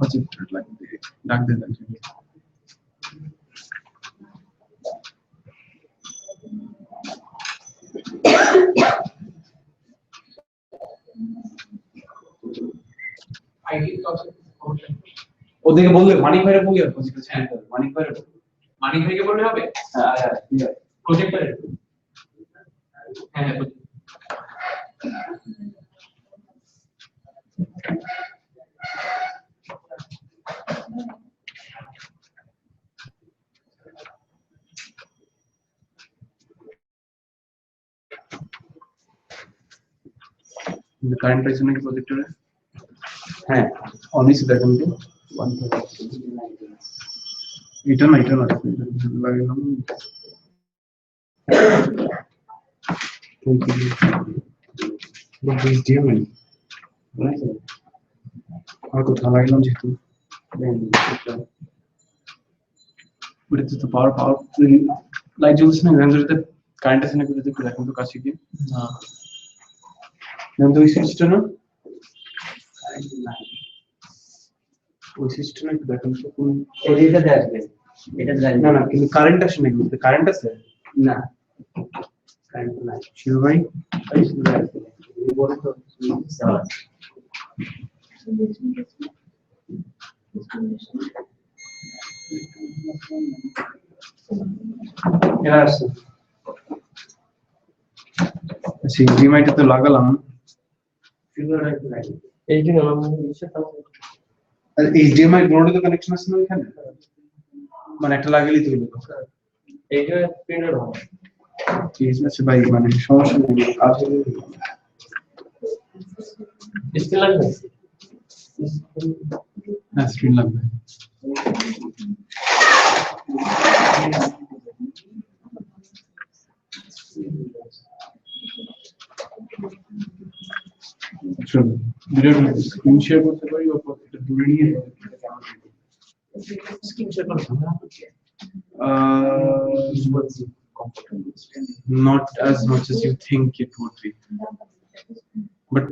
Projector লাগবে ডাক দেন ওদেরকে বললে মানিক ভাইরে বলি আর প্রজেক্টর ছেড়ে দেবে মানিক ভাইকে বললে হবে হ্যাঁ প্রজেক্টরে হ্যাঁ কারেন্ট পাইছো নাকি প্রজেক্টরে হ্যাঁ অনিস দেখেন তো এটা না লাগালাম আর কোথাও লাগালাম যেহেতু ওটাতে তো পাওয়ার লাইট জ্বলছে না রেঞ্জারতে কারেন্ট আছে নাকি একটু দেখুন তো কাছে গিয়ে না তো ওই সুইচটা না ওই সুইচটা না একটু দেখুন তো কোন এটাতে আসবে এটা জানি না কিন্তু কারেন্ট আসে নাকি কারেন্ট আছে না কারেন্ট নাই শিব ভাই বলে তো ডিমাইটা তো লাগালাম এই যে এইচডিএমআই বোর্ডে তো কানেকশন আছে না এখানে মানে একটা লাগালেই তো হলো এই যে প্রিন্টার হবে ঠিক আছে ভাই মানে সমস্যা নেই আসলে স্ক্রিন লাগবে না স্ক্রিন লাগবে চলো ভিডিও স্ক্রিন শেয়ার করতে পারি ও প্রত্যেকটা দূরে নিয়ে স্ক্রিন শেয়ার করা not as much as you think it would be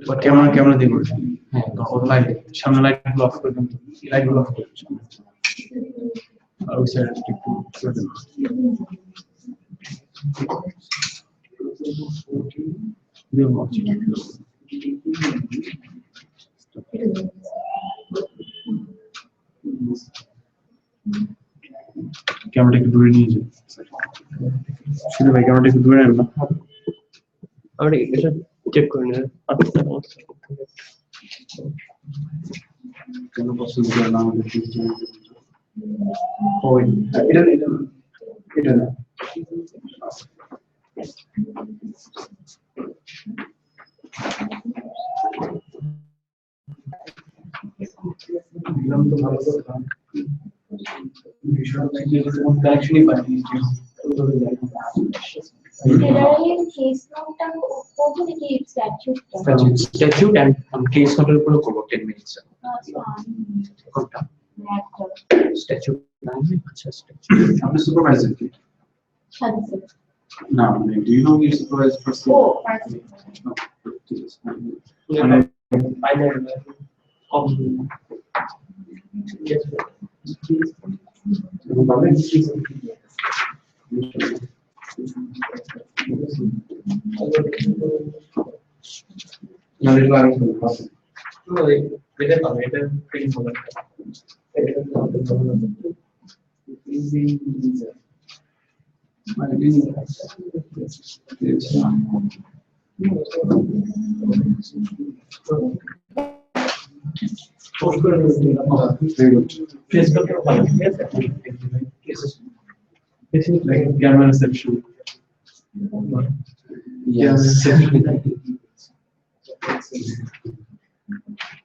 but camera দিব হ্যাঁ লাইট সামনে লাইট গুলো অফ করে দেন লাইট গুলো অফ করে আর ওই সাইড একটু করে দেন দিয়ে ওয়াচ ক্যামেরাটা একটু দূরে নিয়ে যান শুধু ভাই ক্যামেরাটা একটু দূরে নেন না আমরা এটা চেক করে নিন কেন পছন্দ করে না আমাদের ওই এটা না দিলাম তো ভালো কথা বিষয়টা কি এরকম কানেকশনই পাইনি statute and case number পুরো করব 10 minutes কোনটা statute আচ্ছা statute আপনি সুপারভাইজার কি না মানে do you know your supervisor first মানে final of This is like camera reception. Yes.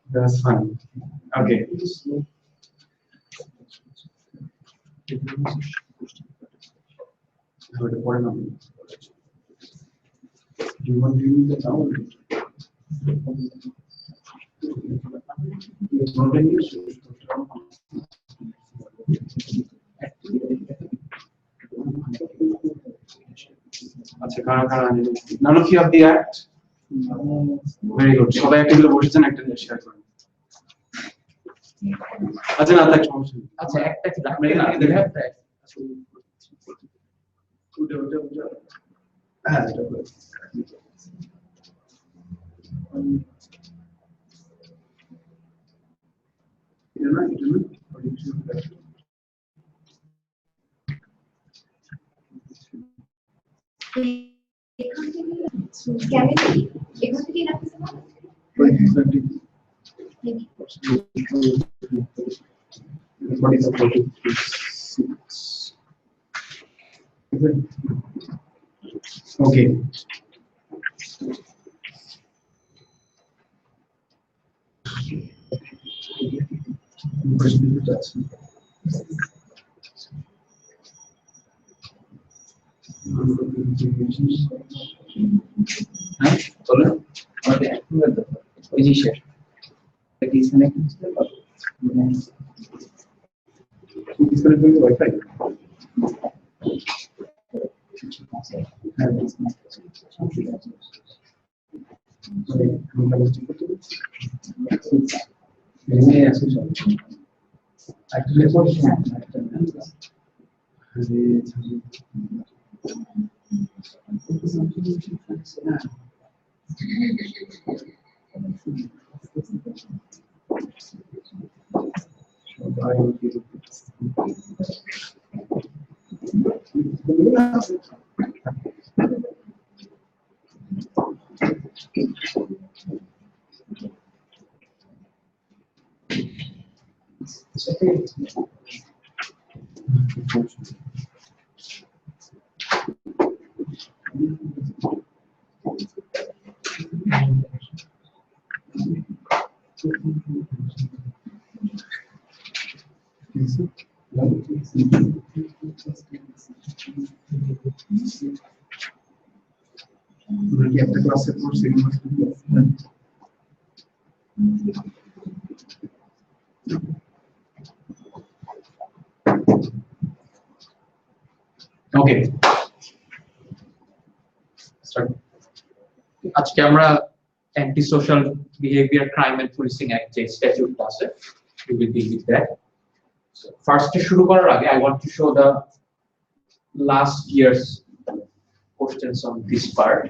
That's fine. Okay. You want to use the sound? None of you have the act? Very good. সবাই একটা গুলো বসেছেন একটা share করুন আচ্ছা না থাক সমস্যা নেই। আচ্ছা একটা কি আমরা এখানে দেখে হ্যাঁ এটা বলো। এটা না এখান থেকে রাখতে Okay. হ্যাঁ বলুন আমাদের একবার ওই যে শেয়ার এখানে wifi Porque até para ser por ser mais Okay. Start. আজকে আমরা anti social behaviour crime and policing act যে স্ট্যাটিউটটা আছে we will deal with that. So first শুরু করার আগে I want to show the last year's questions on this part.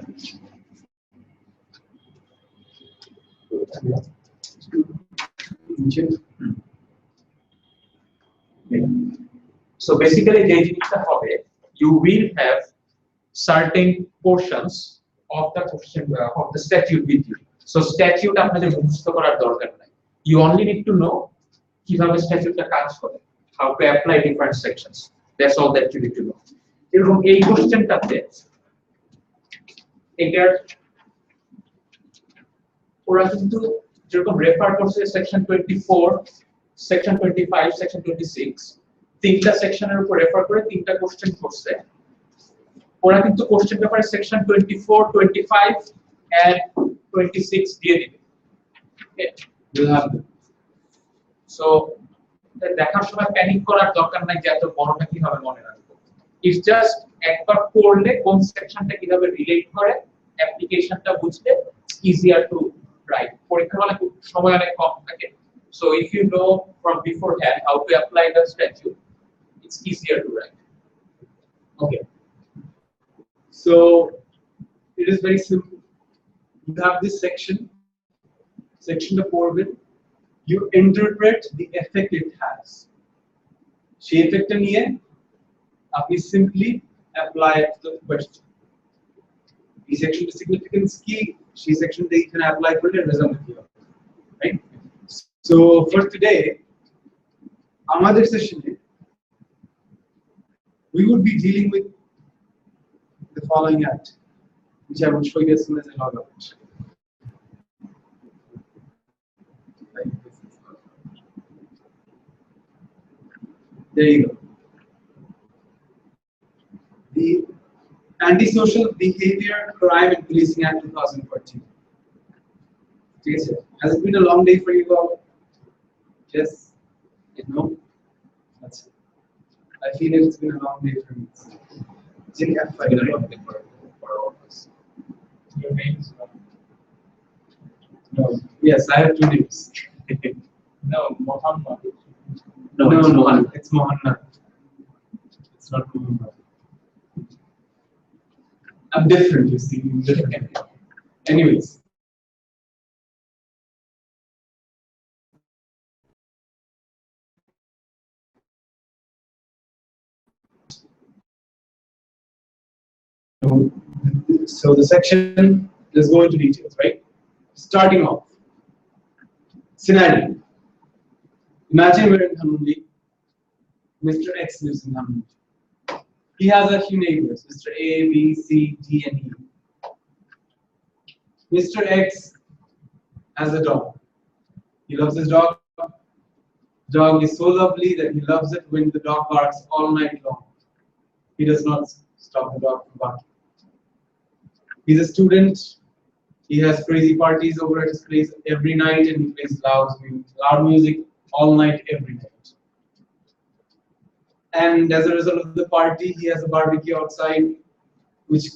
So basically যে জিনিসটা হবে you will have certain portions of the question of the statute with you. So statute আপনাদের মুখস্থ করার দরকার নাই. You only need to know কিভাবে স্ট্যাটিউটটা কাজ করে, how to apply different sections. That's all that you need to know. এরকম এই কোশ্চেনটাতে এটার ওরা কিন্তু যেরকম রেফার করছে সেকশন 24, সেকশন 25, সেকশন 26 তিনটা সেকশনের উপর রেফার করে তিনটা কোশ্চেন করছে। ওরা কিন্তু কোশ্চেন পেপারে সেকশন 24, 25 and 26 দিয়ে দিবে। সো দেখার সময় প্যানিক করার দরকার নাই যে এত বড়টা কিভাবে মনে রাখবো। ইটস জাস্ট একবার পড়লে কোন সেকশনটা কিভাবে রিলেট করে অ্যাপ্লিকেশনটা বুঝতে ইজিয়ার টু রাইট। পরীক্ষার হলে সময় অনেক কম থাকে। So if you know from beforehand how to apply the statute it's easier to write. Okay. So it is very simple. You have this section the forbid. You interpret the effect it has. She effect niye aapni simply apply it to the question. This section the significance key. She section they can apply for the result here. Right? So for today, amader session we would be dealing with the following act, which I will show you as soon as I log out. There you go. The Antisocial Behavior Crime and Policing Act 2014. Okay, sir. Has it been a long day for you all? Yes? No? That's it. I feel it's been a long day for me. For all of us. Your names? No. Yes, I have two names. No, Muhammad. No, it's Mohan. It's Mohanna. It's not Muhammad. I'm different, you see. I'm different. Anyways. So the section is going to details, right? Starting off. Scenario. Imagine we're in Dhanmondi. Mr. X lives in Dhanmondi. He has a few neighbors, Mr. A, B, C, D, and E. Mr. X has a dog. He loves his dog. The dog is so lovely that he loves it when the dog barks all night long. He does not stop the dog from barking. He's a student. He has crazy parties over at his place every night, and he plays loud music all night, every night. And as a result of the party, he has a barbecue outside, which,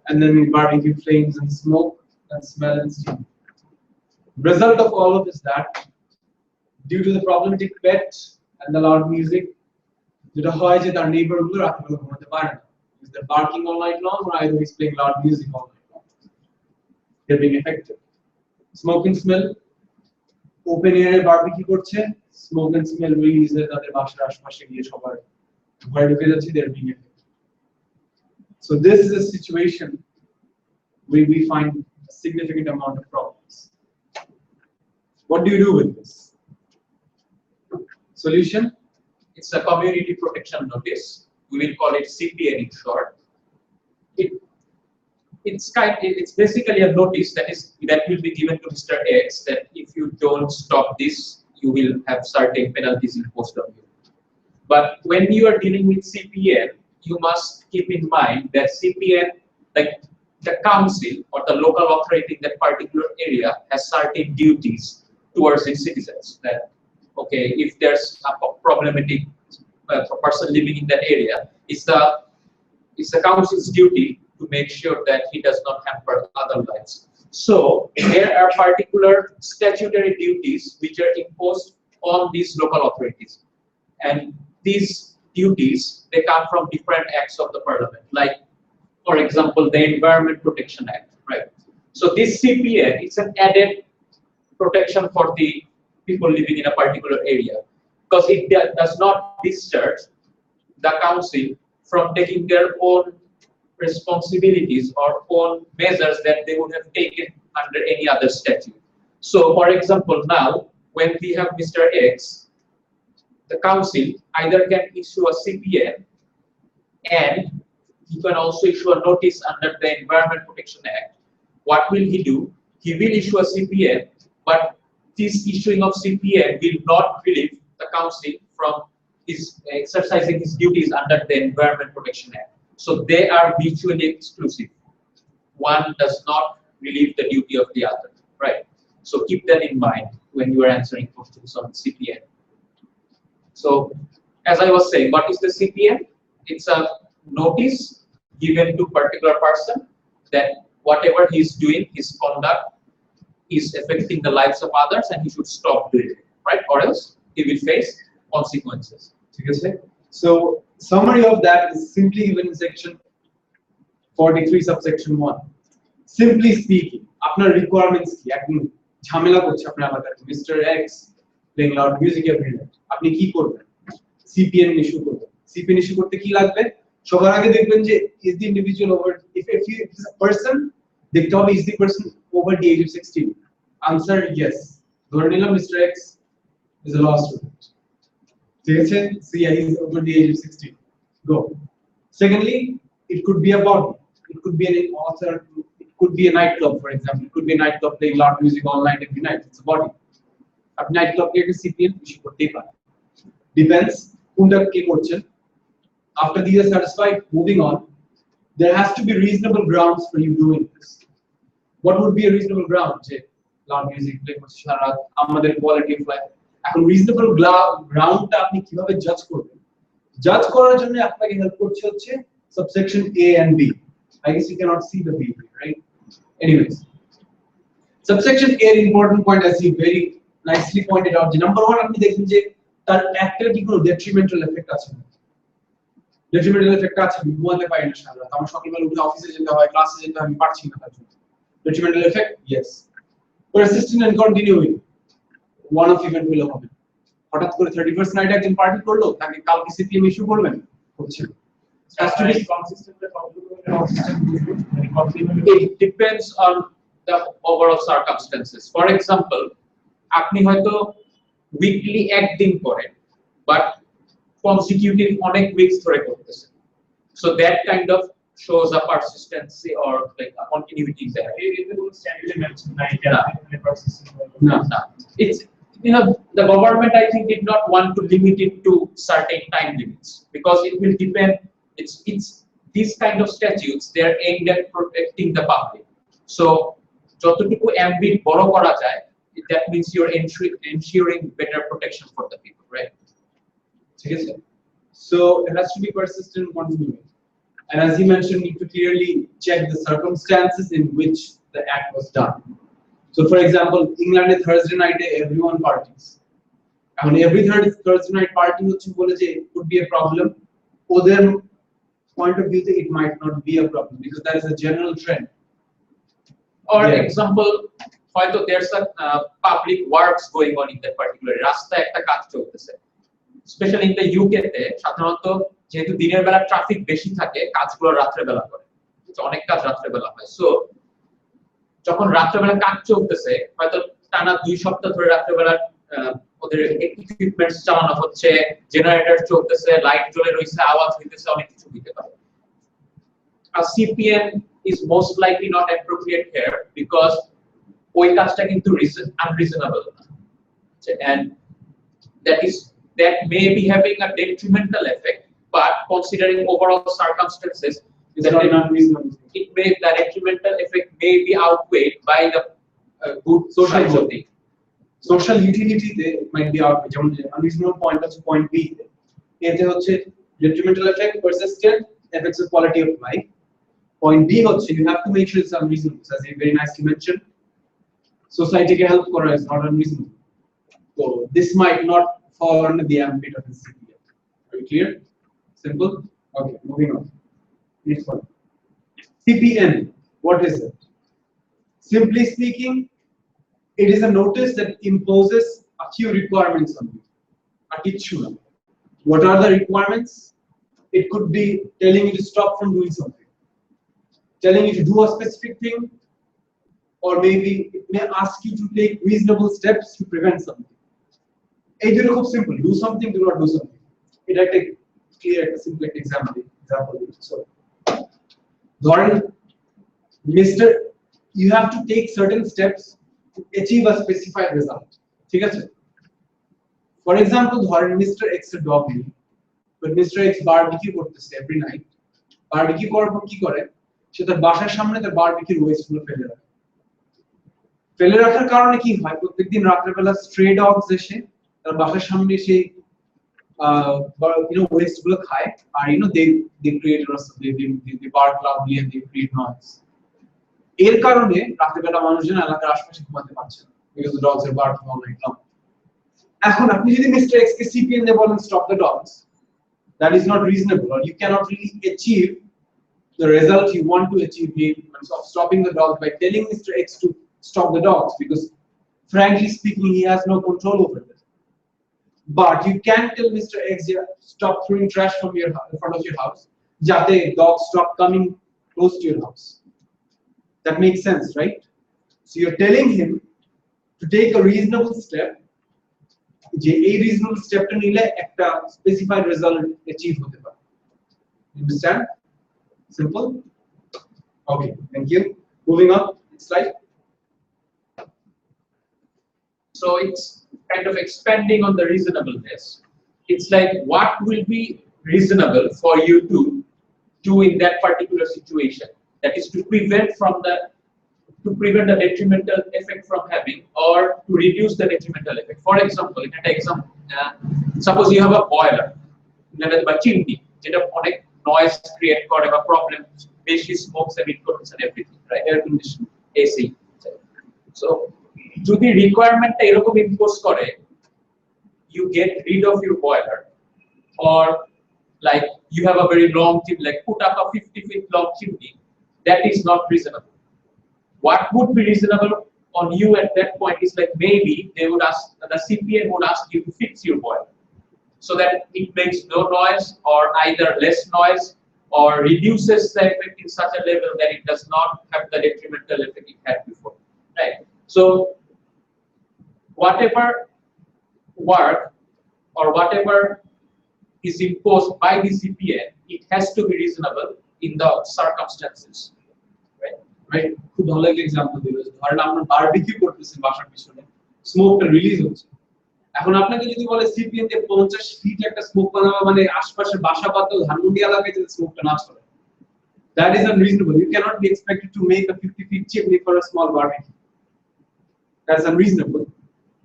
and then barbecue flames and smoke and smell and steam. Result of all of this that, due to the problematic pet and the loud music, যেটা হয় যে তার neighborগুলো রাতবেলা ঘুমাতে পারে না, because they're barking all night long, or either he's playing loud music all night long. They're being affected. Smoke and smell. Open air barbecue করছে, smoke and smell release তাদের বাসার আশেপাশে গিয়ে সবার ঘরে ঢুকে যাচ্ছে, they're being affected. So this is a situation where we find a significant amount of problems. What do you do with this? Solution? It's a community protection notice. We will call it CPN in short. It's basically a notice that will be given to Mr. X that if you don't stop this, you will have certain penalties imposed on you. But when you are dealing with CPN, you must keep in mind that CPN, like the council or the local authority in that particular area, has certain duties towards its citizens. That okay, if there's a problematic person living in that area, it's the council's duty to make sure that he does not hamper other lives. So there are particular statutory duties which are imposed on these local authorities, and these duties, they come from different acts of the parliament, like for example the Environment Protection Act, right? So this CPN is an added protection for the people living in a particular area, because it does not discharge the council from taking their own responsibilities or own measures that they would have taken under any other statute. So for example, now when we have Mr. X, the council either can issue a CPN, and he can also issue a notice under the Environment Protection Act. What will he do? He will issue a CPN, but this issuing of CPN will not relieve the council from his exercising his duties under the Environment Protection Act. So they are mutually exclusive. One does not relieve the duty of the other, right? So keep that in mind when you are answering questions on CPN. So as I was saying, what is the CPN? It's a notice given to particular person that whatever he is doing, his conduct is affecting the lives of others, and he should stop doing it, right? Or else he will face consequences. So summary of that is simply given in section 43 subsection 1. Simply speaking, আপনার requirements কি? একদম ঝামেলা করছে আপনার এলাকাতে, Mr. X playing loud music every night. আপনি কি করবেন? CPN issue করবেন. CPN issue করতে কি লাগবে? সবার আগে দেখবেন যে is the individual over, if he is a person, দেখতে হবে is the person over the age of 16. Answer yes. ধরে নিলাম Mr. X is a law student. So yeah, he's over the age of 16. Go. Secondly, it could be a body. It could be an author. It could be a nightclub, for example. It could be a nightclub playing loud music all night every night. It's a body. A nightclub ke CPN issue korte pare. Depends. Kunda ke korchen. After these are satisfied, moving on. There has to be reasonable grounds for you doing this. What would be a reasonable ground? Loud music play করছে সারা রাত, আমাদের quality of life. এখন reasonable গ্রাউন্ডটা আপনি কিভাবে জাজ করবেন? জাজ করার জন্য আপনাকে হেল্প করছে হচ্ছে subsection A and B. I guess you cannot see the B, right? Anyways, subsection A, important point I see very nicely pointed out. The number one, আপনি দেখেন যে তার একটা কি কোনো detrimental effect আছে না। detrimental effect আছে, আমি ঘুমাতে পারি না সারা রাত, আমার সকালবেলা উঠে অফিসে যেতে হয়, ক্লাসে যেতে হয়, আমি পারছি না তার জন্য। detrimental effect, yes. Persistent and continuing, one of event হলো হবে। হঠাৎ করে 31st নাইট একজন পার্টি করলো, তাকে কালকে সিপিএম ইস্যু করবেন, হচ্ছে না। Has to be consistent. It depends on the overall circumstances. For example, আপনি হয়তো weekly একদিন করেন, but consecutive অনেক weeks ধরে করতেছেন, so that kind of shows a persistency or like a continuity there. No. It's, you know, the government I think did not want to limit it to certain time limits because it will depend. It's these kind of statutes, they are aimed at protecting the public. So যতটুকু ambit বড় করা যায়, that means you're ensuring better protection for the people, right? ঠিক আছে? So it has to be persistent, continuing. And as you mentioned, need to clearly check the circumstances in which the act was done. So for example, England Thursday night everyone parties. And every Thursday night party হচ্ছে বলে যে it could be a problem. ওদের point of view it might not be a problem because that is a general trend. Or example, হয়তো there's a public works going on in that particular রাস্তায় একটা কাজ চলতেছে, especially in the UK তে সাধারণত যেহেতু দিনের বেলা ট্রাফিক বেশি থাকে, কাজগুলো রাত্রে বেলা করে, অনেক কাজ রাত্রে বেলা হয়। সো যখন রাত্রে বেলা কাজ চলতেছে, হয়তো টানা 2 সপ্তাহ ধরে রাত্রে বেলা ওদের ইকুইপমেন্টস চালানো হচ্ছে, জেনারেটর চলতেছে, লাইট জ্বলে রইছে, আওয়াজ হইতেছে, অনেক কিছু হইতে পারে। A CPN is most likely not appropriate here because ওই কাজটা কিন্তু unreasonable, and that may be having a detrimental effect, but considering overall circumstances, the detrimental effect may be outweighed by the good social utility it might be outweighed. যেমন unreasonable point আছে point B তে, এতে হচ্ছে detrimental effect, persistent affects the quality of life. Point B হচ্ছে you have to make sure it's unreasonable, as you very nicely mentioned. Society ke help kora is not unreasonable. So this might not fall under the ambit of the CPN. Are you clear? Simple? Okay, moving on. Next one. CPN, what is it? Simply speaking, it is a notice that imposes a few requirements on you. What are the requirements? It could be telling you to stop from doing something, telling you to do a specific thing, or maybe it may ask you to take reasonable steps to prevent something. It's very simple. Do something, do not do something. It I take clear a simple example. So, Mr. You have to take certain steps to achieve a specified result. ঠিক আছে? For example, Mr. X a dog needs, but Mr. X barbecue করতেছে every night. Barbecue করার পর কি করে? সে তার বাসার সামনে তার বারবিকিউর ওয়েস্ট গুলো ফেলে রাখে। ফেলে রাখার কারণে কি হয়? প্রত্যেকদিন রাত্রেবেলা স্ট্রে ডগস এসে তার বাসার সামনে সেই ওয়েস্ট গুলো খায়, আর they create rustling, they bark loudly and they create noise. এর কারণে রাত্রেবেলা মানুষজন এলাকার আশেপাশে ঘুমাতে পারছে না because the dogs are barking all night long. এখন আপনি যদি মিস্টার এক্স কে সিপিএন দিয়ে বলেন stop the dogs, that is not reasonable, or you cannot really achieve the result you want to achieve of stopping the dogs by telling Mr. X to stop the dogs, because frankly speaking he has no control over it. But you can tell Mr. X, stop throwing trash from in front of your house, jate dogs stop coming close to your house. That makes sense, right? So you're telling him to take a reasonable step, যে এই reasonable stepটা নিলে একটা specified result achieve হতে পারে. Understand? Simple? Okay, thank you. Moving on, next slide. So it's kind of expanding on the reasonableness. It's like what will be reasonable for you to do in that particular situation, that is to prevent the detrimental effect from having, or to reduce the detrimental effect. For example, in an example, suppose you have a boiler, বা chimney, যেটা অনেক noise create করে বা problem, বেশি smoke emit করতেছে and everything, right? Air conditioning, AC. So যদি রিকোয়ারমেন্টটা এরকম impose করে you get rid of your boiler, or like you have a very long chimney, like put up a 50 feet long chimney, that is not reasonable. What would be reasonable on you at that point is like maybe they would ask, the CPN would ask you to fix your boiler so that it makes no noise, or either less noise, or reduces the effect in such a level that it does not have the detrimental effect it had before, right? So whatever work or whatever is imposed by the CPN, it has to be reasonable in the circumstances, right? Right, খুব ভালো একটা example দিল। ধরেন আমরা barbecue করতেছি বাসার পিছনে, স্মোকটা release হচ্ছে। এখন আপনাকে যদি বলে সিপিএন দিয়ে 50 ফিট একটা স্মোক বানাবে, মানে আশপাশে বাসা পাতা ধানমন্ডি এলাকায় যদি স্মোকটা না ছড়ে, that is unreasonable. You cannot be expected to make a 50 feet chimney for a small barbecue. That's unreasonable.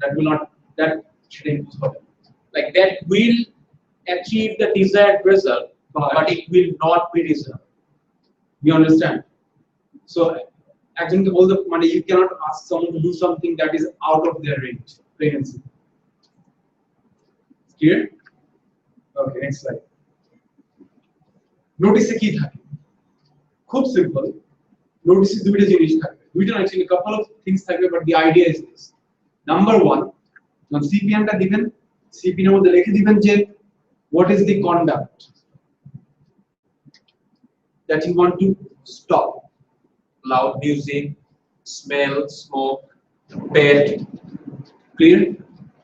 That will not, that shouldn't be possible. Like that will achieve the desired result, but it will not be reasonable. You understand? So একজনকে বলতে মানে you cannot ask someone to do something that is out of their range. Plain and simple. Clear? Okay, next slide. Notice কি থাকে? খুব simple. নোটিসে দুইটা জিনিস থাকবে, দুইটা অ্যাকচুয়ালি কাপল অফ থিংস থাকবে, but the idea is this. Number 1, যখন সিপিএনটা দিবেন, সিপিএন এর মধ্যে লিখে দিবেন যে what is the conduct that you want to stop. Loud music, smell, smoke, pet. Clear?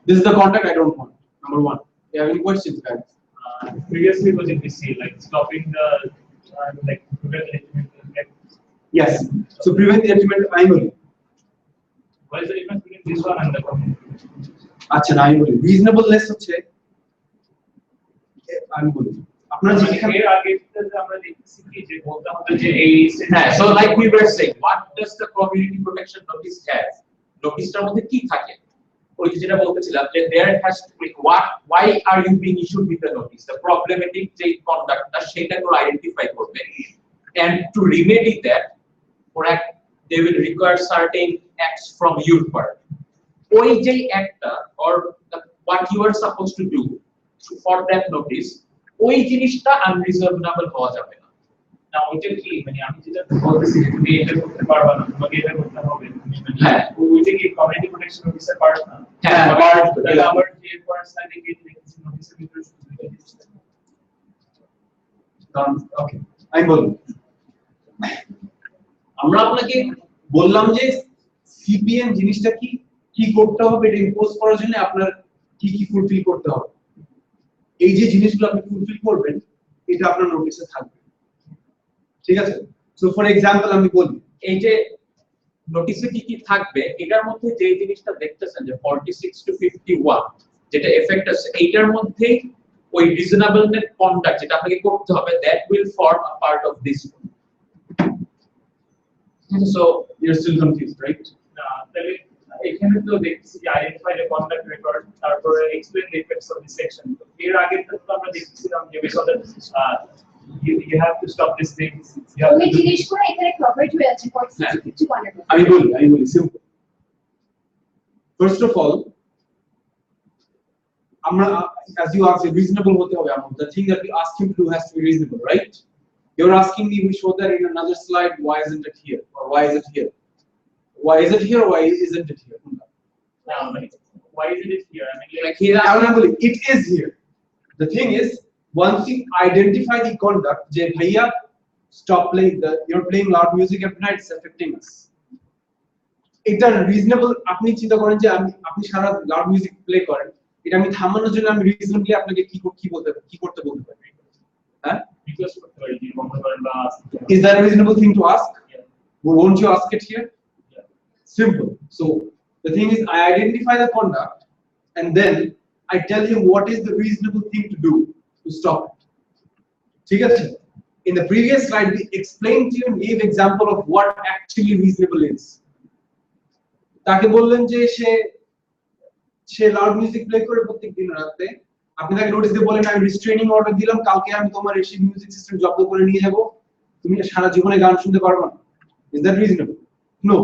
This is the conduct I don't want. Number 1. You have any questions, guys? Previously was in DC, like stopping the like prevent the detrimental effect. Yes. So prevent the detrimental primary. What is the difference between this one and the one? আচ্ছা, না আমি বলি রিজনেবলনেস হচ্ছে, আমি বলি আপনারা যেখানে এর আগে আমরা দেখছি কি যে বলতে হবে যে এই হ্যাঁ, so like we were saying, what does the community protection notice have? নোটিশটার মধ্যে কি থাকে? ওই যে যেটা বলতেছিলাম যে there has to be what, why are you being issued with the notice, the problematic যে কন্ডাক্টটা সেটা করে আইডেন্টিফাই করবে, and to remedy that, correct, they will require certain acts from your part. ওই যে একটা or what you are supposed to do for that notice, ওই জিনিসটা unreasonable হওয়া যাবে না। না ওইটা কি মানে আমি যেটা বলতেছি যে তুমি এটা করতে পারবা না, তোমাকে এটা করতে হবে, হ্যাঁ ওইটা কি কমিউনিটি প্রোটেকশন অফিসার পার্ট না? হ্যাঁ পার্ট, তাহলে আবার যে পার্ট সাইডে গিয়ে দেখছি নোটিসের ভিতরে দুইটা জিনিস থাকে। ওকে, আমি বলবো, আমরা আপনাকে বললাম যে সিপিএন জিনিসটা কি কি করতে হবে, এটা ইম্পোজ করার জন্য আপনার কি কি ফুলফিল করতে হবে। এই যে জিনিসগুলো আপনি ফুলফিল করবেন, এটা আপনার নোটিসে থাকবে, ঠিক আছে? সো ফর এক্সাম্পল আমি বলি, এই যে নোটিসে কি কি থাকবে, এটার মধ্যে যে জিনিসটা দেখতেছেন যে 46 to 51 যেটা এফেক্ট আছে, এইটার মধ্যে ওই রিজনেবলনেস কন্ডাক্ট যেটা আপনাকে করতে হবে, that will form a part of this one. So you're still confused, right? তাহলে এখানে তো দেখছি যে আইডেন্টিফাই দ্য কন্ডাক্ট রেকর্ড, তারপরে explain the effects of this section. তো এর আগে তো আমরা দেখছিলাম যে based you have to stop these things, you have ওই to do জিনিসগুলো এখানে কভার হয়ে আছে 46 to 51 আমি বলি সিম্পল। ফার্স্ট অফ অল, আমরা as you ask, reasonable হতে হবে। আমরা the thing that we ask him to do has to be reasonable, right? You're asking me, we show that in another slide, why isn't it here, or why is it here? Why is it here, or why isn't it here? now, like, why isn't it here? I mean, like here it is here. The thing is, once you identify the conduct, je bhaiya stop playing, you're playing loud music every night, it's affecting us. এটা reasonable, আপনি চিন্তা করেন যে আপনি সারা loud music play করেন, এটা আমি থামানোর জন্য আমি রিজনেবলি আপনাকে কি করতে বলতে পারি? হ্যাঁ, রিকোয়েস্ট করতে পারি যে বন্ধ করেন বা is that a reasonable thing to ask? Yeah. Won't you ask it here? Yeah. Simple. So the thing is, I identify the conduct and then I tell him what is the reasonable thing to do to stop it. ঠিক আছে? In the previous slide, we explained to you and gave example of what actually reasonable is. তাকে বললেন যে সে loud music play করে প্রত্যেকদিন রাতে, আপনি তাকে নোটিস দিয়ে বলেন আমি রিস্ট্রেইনিং অর্ডার দিলাম, কালকে আমি তোমার এসি মিউজিক সিস্টেম জব্দ করে নিয়ে যাব, তুমি সারা জীবনে গান শুনতে পারবে না। Is that reasonable? No.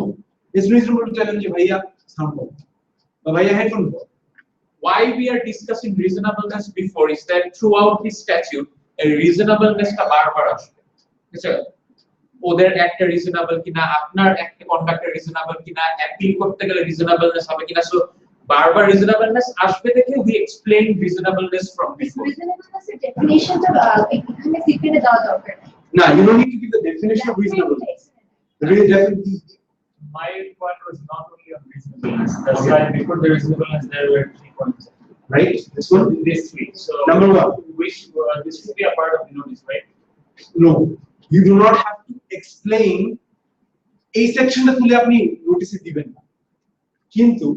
It's reasonable to tell him যে ভাইয়া সাম্পল বা ভাইয়া headphone Why we are discussing reasonableness before is that throughout the statute a reasonableness টা বারবার আসবে ঠিক আছে ওদের একটা রিজনেবল কিনা আপনার একটা কন্ডাক্টর রিজনেবল কিনা অ্যাপিল করতে গেলে রিজনেবলনেস হবে কিনা সো বারবার রিজনেবলনেস আসবে দেখে we explain reasonableness from before Reasonableness এর definition টা এখানে সিপিএন এ দেওয়া দরকার নাই। না you don't need to give the definition of reasonableness My point was not only on reasonableness. That's why before the reasonableness there were 3 points. right this one This week. So Number one. this should be a part of the notice, right? no you do not have to explain এই সেকশনটা তুলে আপনি নোটিসে দিবেন না কিন্তু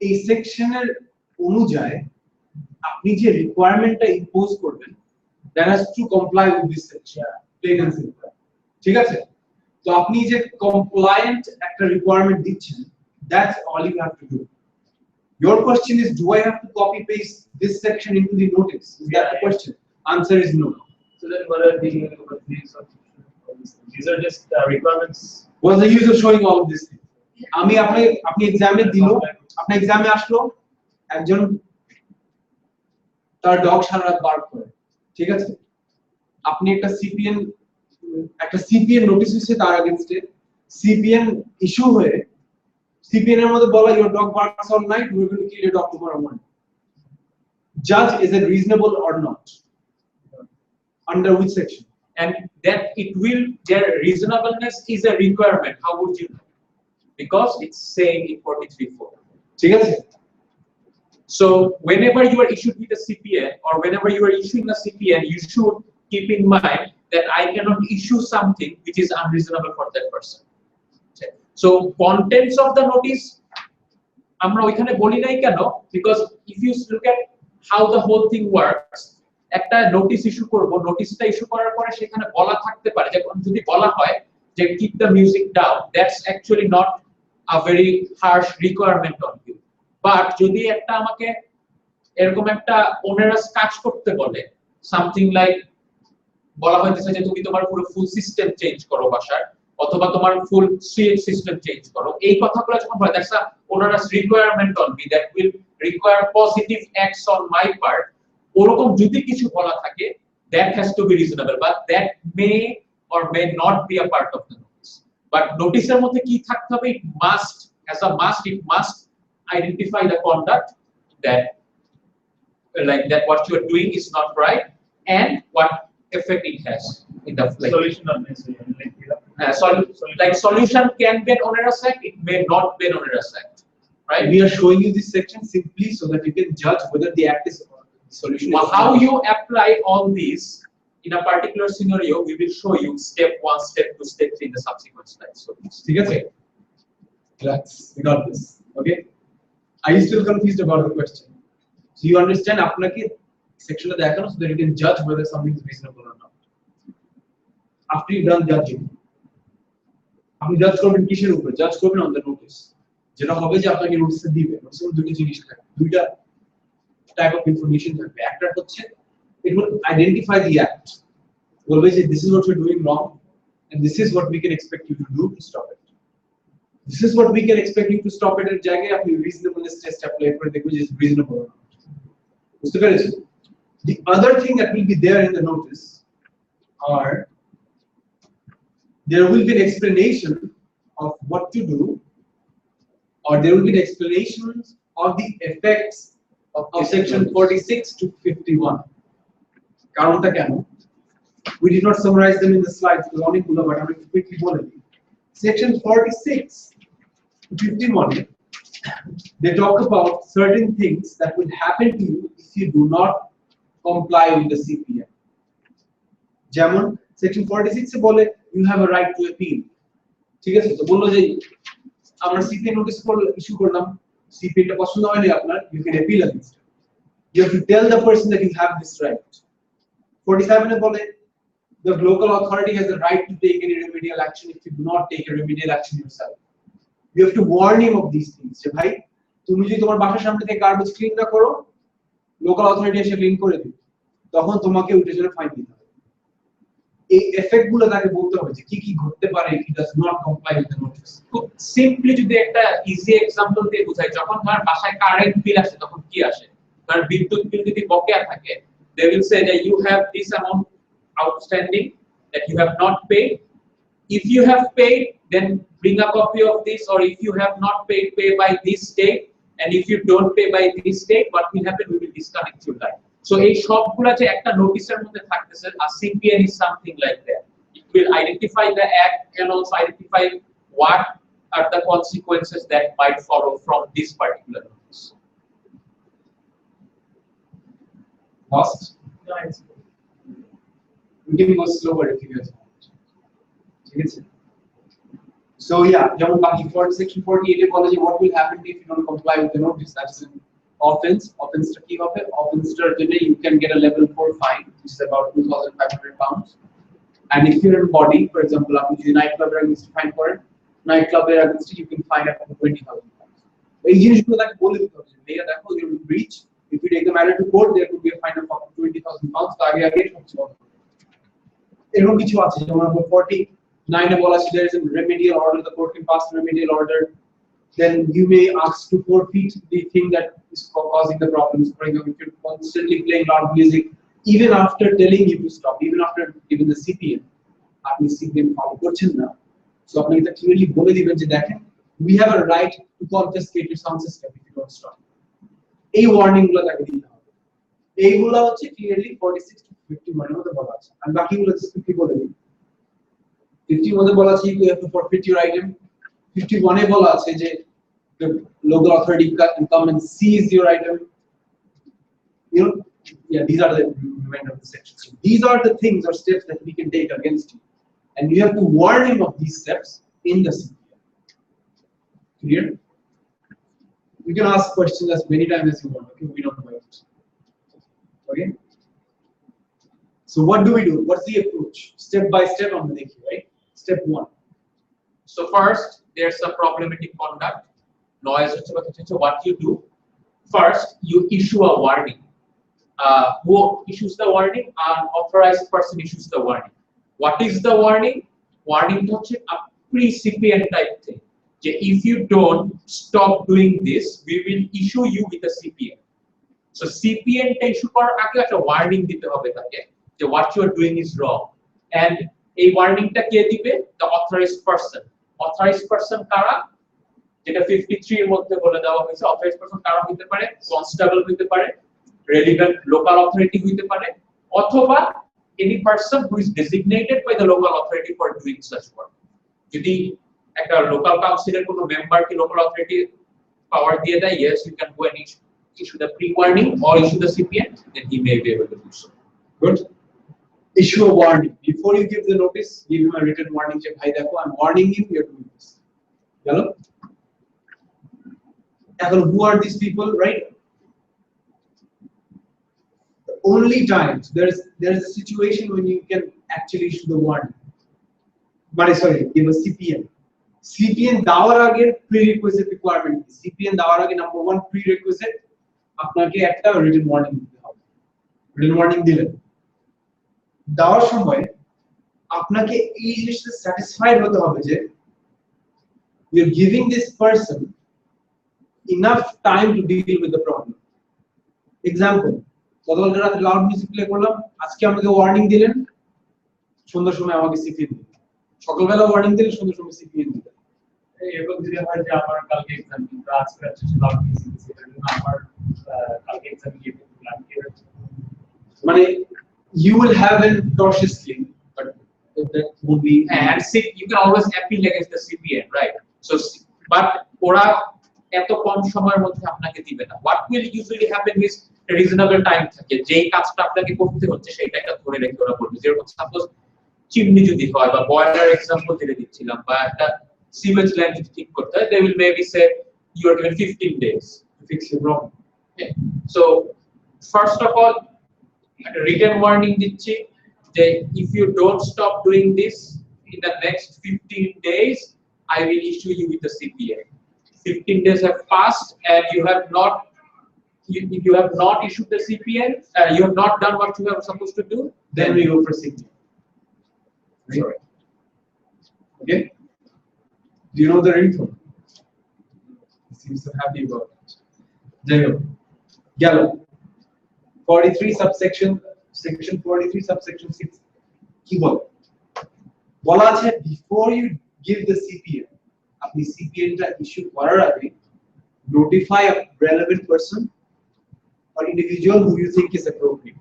এই সেকশনের অনুযায়ী আপনি যে রিকোয়ারমেন্টটা ইম্পোজ করবেন that has to comply with this section plain and simple ঠিক আছে তো আপনি যে কমপ্লায়েন্ট একটা রিকোয়ারমেন্ট দিচ্ছেন that's all you have to do your question is do I have to copy paste this section into the notice is that the question answer is no So then what are these are just requirements. what's the use of showing all of this thing আমি আপনি এক্সামে দিল আপনি এক্সামে আসলো একজন তার dog সারা রাত বার্ক করে ঠিক আছে আপনি একটা সিপিএন নোটিস হচ্ছে তার अगेंस्ट সিপিএন ইস্যু হয়ে সিপিএন এর মধ্যে বলা your dog barks all night we will kill your dog tomorrow morning judge is it reasonable or not under which section and that it will their reasonableness is a requirement how would you know because it's saying in 43.4 ঠিক আছে so whenever you are issued with a CPN or whenever you are issuing a CPN you should keep in mind that I cannot issue something which is unreasonable for that person okay. So contents of the notice আমরা ওইখানে বলি নাই কেন because if you look at how the whole thing works একটা notice issue করব নোটিসটা issue করার পরে সেখানে বলা থাকতে পারে যে যদি বলা হয় যে keep the music down that's actually not a very harsh requirement on you but যদি একটা আমাকে এরকম একটা onerous কাজ করতে বলে something like বলা হইতেছে যে তুমি তোমার পুরো ফুল সিস্টেম চেঞ্জ করো বাসার অথবা তোমার ফুল সুইচ সিস্টেম চেঞ্জ করো এই কথাগুলো যখন হয় that's a onerous requirement on me that will require positive acts on my part ওরকম যদি কিছু বলা থাকে that has to be reasonable but that may or may not be a part of the notice but নোটিশের মধ্যে কি থাকতে হবে it must as a must it must identify the conduct that like that what you are doing is not right and what effect it has in the like, Solution on this, like solution can be an onerous act it may not be an onerous act right we are showing you this section simply so that you can judge whether the act is solution well, how you apply all these in a particular scenario we will show you step 1 step 2 step 3 in the subsequent slides so ঠিক আছে relax we got this okay are you still confused about the question so you understand আপনাকে সেকশনে দেখানো so that you can judge whether something is reasonable or not after you done judging আপনি জাজ করবেন কিসের উপর জাজ করবেন অন দ্য নোটিস যেটা হবে যে আপনাকে নোটিসে দিবে নোটিসে দুটো জিনিস থাকে দুইটা টাইপ অফ ইনফরমেশন থাকবে একটা হচ্ছে it will identify the act বলবে যে this is what you're doing wrong and this is what we can expect you to do to stop it this is what we can expect you to stop it এর জায়গায় আপনি reasonableness test apply করে দেখবেন যে reasonable or not বুঝতে পেরেছেন the other thing that will be there in the notice are there will be an explanation of what to do or there will be an explanation of the effects of section 46 to 51 কারণটা কেন we did not summarize them in the slides because অনেকগুলো but আমি quickly বলে দিই section 46 to 51 they talk about certain things that will happen to you if you do not comply with the CPN যেমন section 46 এ বলে you have a right to appeal ঠিক আছে তো বললো যে আমরা CPN নোটিস ইস্যু করলাম CPN টা পছন্দ হয়নি আপনার you can appeal against it you have to tell the person that you have this right 47 এ বলে the local authority has the right to take any remedial action if you do not take a remedial action yourself you have to warn him of these things যে ভাই তুমি যদি তোমার বাসার সামনে থেকে garbage clean না করো লোকাল অথরিটি এসে ক্লিন করে দিবে তখন তোমাকে ওইটার জন্য ফাইন দিতে হবে এই এফেক্ট গুলো তাকে বলতে হবে যে কি কি ঘটতে পারে if he does not comply with the notice. খুব সিম্পলি যদি একটা ইজি এক্সাম্পল দিয়ে বোঝাই, যখন তোমার বাসায় কারেন্ট বিল আসে তখন কি আসে, কারণ বিদ্যুৎ বিল যদি বকেয়া থাকে they will say that you have this amount outstanding that you have not paid. If you have paid, then bring a copy of this, or if you have not paid, pay by this date, and if you don't pay by this date, what will happen, we will disconnect your line. So এই সবগুলা যে একটা নোটিশের মধ্যে থাকতেছে, a CPN is something like that. It will identify the act and also identify what are the consequences that might follow from this particular notice. Lost? Nice. We can go slower if you guys want. ঠিক আছে? So yeah, যেমন বাকি for section 48 এ বলে যে what will happen if you don't comply with the notice. That's an offense. Offense-টা কি হবে? Offense-টার জন্য you can get a level 4 fine, which is about 2,500 pounds. And if you're in body, for example, আপনি যদি night ক্লাবের against fine করেন, night ক্লাবের against you can fine up to 20,000 pounds. এই জিনিসগুলো তাকে বলে দিতে হবে যে ভাইয়া দেখো you will breach. If you take the matter to court, there could be a fine of up to 20,000 pounds. তো আগে সবচেয়ে বড় এরকম কিছু আছে যেমন 49 এ বলা আছে there is a remedial order, the court can pass a remedial order, then you may ask to forfeit the thing that is causing the problems. For example, if you're constantly playing loud music even after telling you to stop, even after giving the CPN, আপনি CPN follow করছেন না, so আপনি এটা clearly বলে দিবেন যে দেখেন we have a right to confiscate your sound system if you don't stop. এই ওয়ার্নিং গুলো তাকে দিতে হবে। এইগুলো হচ্ছে ক্লিয়ারলি 46 to 51 এর মধ্যে বলা আছে, আর বাকিগুলো জাস্ট 50 বলে দিই। 50 মধ্যে বলা আছে you have to forfeit your item. 51 এ বলা আছে যে the local authority can come and seize your item. You know, yeah, these are the remainder of the section. So these are the things or steps that we can take against you, and you have to warn him of these steps in the CPN. Clear? You can ask questions as many times as you want. Okay, we don't mind. Okay. So what do we do? What's the approach? Step by step, I'm going to right? Step 1. So first, there's a problematic conduct. Noise. What you do? First, you issue a warning. Who issues the warning? An authorized person issues the warning. What is the warning? Warning is a pre-CPN type thing. If you don't stop doing this, we will issue you with a CPN. So CPN টা issue করার আগে একটা warning দিতে হবে তাকে যে what you are doing is wrong. And এই warning টা কে দিবে? The authorized person. Authorized person কারা? যেটা 53 এর মধ্যে বলে দেওয়া হয়েছে, authorized person কারা হতে পারে? Constable হতে পারে, relevant local authority হতে পারে, অথবা any person who is designated by the local authority for doing such work. যদি একটা লোকাল কাউন্সিলের কোনো মেম্বারকে লোকাল অথরিটি পাওয়ার দিয়ে দেয়, yes, you can go and issue the pre-warning or issue the CPN, then he may be able to do so. Good. Issue a warning. Before you give the notice, give him a written warning. Check, hi, দেখো, I'm warning you, you're doing this. Hello? Who are these people, right? The only times there's a situation when you can actually issue the warning. But sorry, give a CPN. CPN দেওয়ার আগে prerequisite requirement. CPN দেওয়ার আগে number 1 prerequisite আপনাকে একটা written warning দিতে হবে। written warning দিলেন, দেওয়ার সময় আপনাকে এই জিনিসটা স্যাটিসফাইড হতে হবে যে you are giving this person enough time to deal with the problem. Example, গতকাল রাতে লাউড মিউজিক প্লে করলাম, আজকে আমাকে ওয়ার্নিং দিলেন, সন্ধ্যার সময় আমাকে সিপিএন দিলেন, সকালবেলা ওয়ার্নিং দিলেন, সন্ধ্যার সময় সিপিএন দিলেন। এবং যদি হয় যে আমার কালকে এক্সাম, কিন্তু আজকে আছে লাউড মিউজিক সেটার জন্য আমার কালকে এক্সাম গিয়ে প্ল্যান করে, মানে you will have an cautiously, but that would be and you can always appeal against the CPN, right? So but ওরা এত কম সময়ের মধ্যে আপনাকে দিবে না। What will usually happen is reasonable time থাকে, যেই কাজটা আপনাকে করতে হচ্ছে সেটা একটা ধরে রেখে ওরা বলবে, যেরকম সাপোজ চিমনি যদি হয় বা বয়লার এক্সাম্পল দিতে দিচ্ছিলাম, বা একটা সিমেজ লাইন যদি ঠিক করতে হয়, they will maybe say you are given 15 days to fix your problem. Okay. So first of all, a written warning দিচ্ছি যে if you don't stop doing this in the next 15 days, I will issue you with the CPN. 15 days have passed and you have not issued the CPN, you have not done what you were supposed to do, then we go for CPN. Right? Okay. Do you know the ringtone? He seems so happy about it. There you go. Gallo. 43 subsection, section 43 subsection 6. কি বলে? বলা আছে before you give the CPN, আপনি CPN টা issue করার আগে notify a relevant person or individual who you think is appropriate.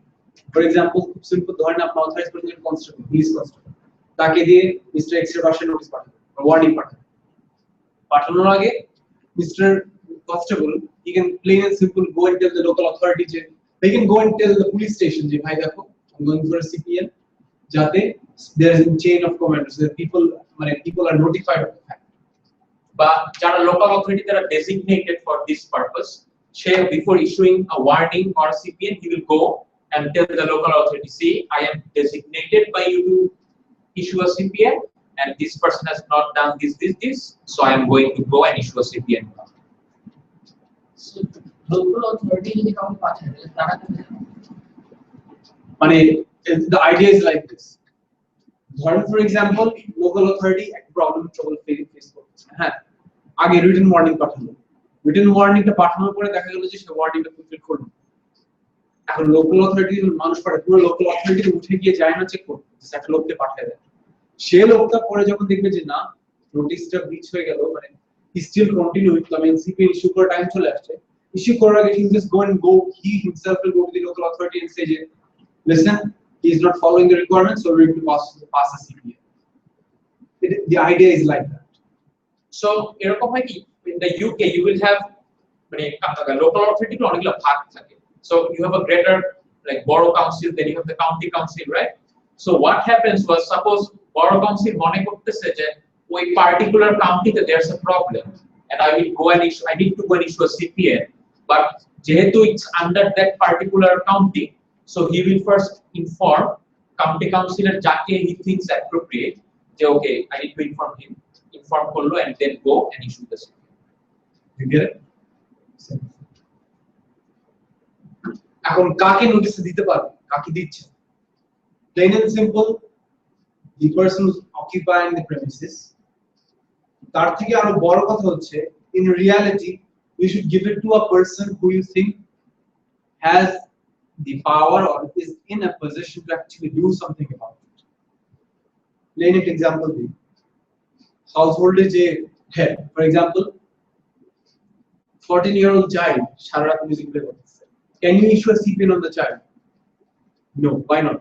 For example, খুব simple ধরেন আপনি authorized person constable, police constable. তাকে দিয়ে Mr. X এর বাসায় নোটিশ পাঠাবেন বা ওয়ার্নিং পাঠাবেন। পাঠানোর আগে Mr. Constable, he can plain and simple go and tell the local authority যে they can go and tell the police station যে ভাই দেখো I'm going for a CPN যাতে there is a chain of command so that people are notified of the fact. But যারা local authority that are designated for this purpose, before issuing a warning or a CPN, he will go and tell the local authority, see, I am designated by you to issue a CPN, and this person has not done this, so I am going to go and issue a CPN. So, local authority যদি কাউকে পাঠায় তারা মানে the idea is like this. ধরেন for example, local authority একটা problem trouble face করছে। হ্যাঁ, আগে written warning পাঠালো। written warning টা পাঠানোর পরে দেখা গেল যে সে warning টা fulfill করলো। এখন local authority মানুষ পাঠায়, পুরো local authority উঠে গিয়ে যায় না চেক করতে, একটা লোককে পাঠিয়ে দেয়। সে লোকটা পরে যখন দেখবে যে না নোটিশটা ব্রিচ হয়ে গেল, মানে he still continue with I mean CPN issue করার টাইম চলে আসছে, issue করার আগে he just go he himself will go to the local authority and say যে listen, he is not following the requirements, so we have to pass a CPN. The idea is like that. So এরকম হয় কি in the UK you will have মানে local authority to অনেকগুলো ভাগ থাকে। So you have a greater like borough council, then you have the county council, right? So what happens was suppose borough council মনে করতেছে যে ওই particular county তে there's a problem and I need to go and issue a CPN, but যেহেতু it's under that particular county, so he will first inform county councillor যাকে he thinks appropriate যে okay I need to inform করলো and then go and issue the CPN. You get it? এখন কাকে notice দিতে পারবে, কাকে দিচ্ছে? Plain and simple, the person who's occupying the premises. তার থেকে আরো বড় কথা হচ্ছে in reality you should give it to a person who you think has the power or is in a position to actually do something about it. Plain example the household যে head, for example 14-year-old child সারারাত music play করতেছে, can you issue a CPN on the child? No, why not?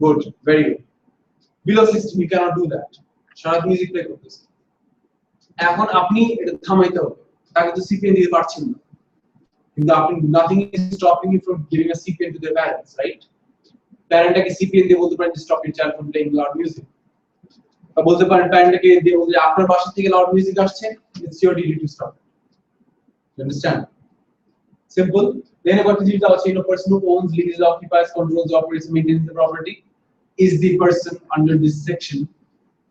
Good, very good. Below 16 you cannot do that. সারারাত music play করতেছে, এখন আপনি এটা থামাইতে হবে, তাকে তো CPN দিতে পারছেন না, কিন্তু আপনি nothing is stopping you from giving a CPN to their parents, right? প্যারেন্টটাকে CPN দিয়ে বলতে পারেন stop your child from playing loud music, বা বলতে পারেন প্যারেন্টটাকে দিয়ে বলতে আপনার বাসা থেকে loud music আসছে, it's your duty to stop it. You understand? Simple. Then about the digital chain of person who owns, leases, occupies, controls, operates, maintains the property is the person under this section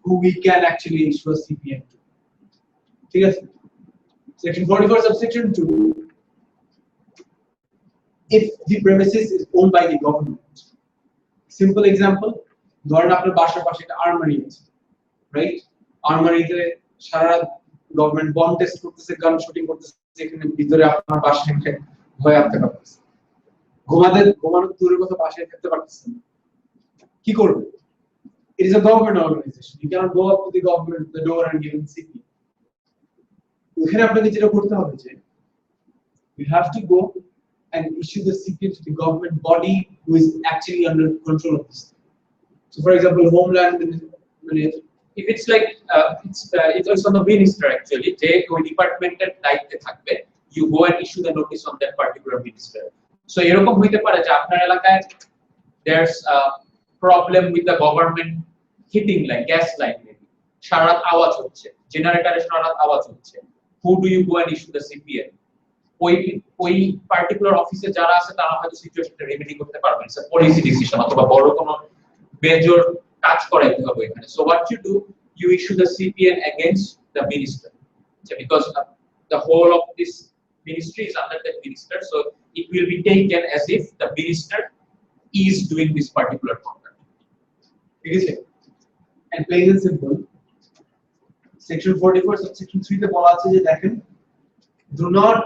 who we can actually issue a CPN to. Okay? Section 44 subsection 2. If the premises is owned by the government. Simple example, ধরেন আপনার বাসার পাশে একটা আর্মারি আছে, right? আর্মারিতে সারা government bomb test করতেছে, গান shooting করতেছে, এখানে ভিতরে আপনার বাসায় ভয় আপনি পাচ্ছেন, ঘুমানোর দূরের কথা বাসায় থাকতে পারতেছেন, কি করবে? It is a government organization. You cannot go up to the government the door and give them CPN. এখানে আপনাকে যেটা করতে হবে যে you have to go and issue the CPN to the government body who is actually under control of this. So, for example, Homeland, If it's like it's also the minister actually, যে ওই ডিপার্টমেন্টের দায়িত্বে থাকবে, you go and issue the notice on that particular minister. So এরকম হইতে পারে যে আপনার এলাকায় there's a problem with the government heating line, gas line maybe, সারারাত আওয়াজ হচ্ছে, জেনারেটরে সারারাত আওয়াজ হচ্ছে, who do you go and issue the CPN? ওই পার্টিকুলার অফিসে যারা আছে তারা হয়তো সিচুয়েশনটা রেমেডি করতে পারবেন, স্যার পলিসি ডিসিশন অথবা বড় কোনো মেজর কাজ করাইতে হবে এখানে। So what you do, you issue the CPN against the minister, because the whole of this ministry is under that minister, so it will be taken as if the minister is doing this particular conduct. ঠিক আছে and plain and simple section 44 subsection 3 তে বলা আছে যে দেখেন do not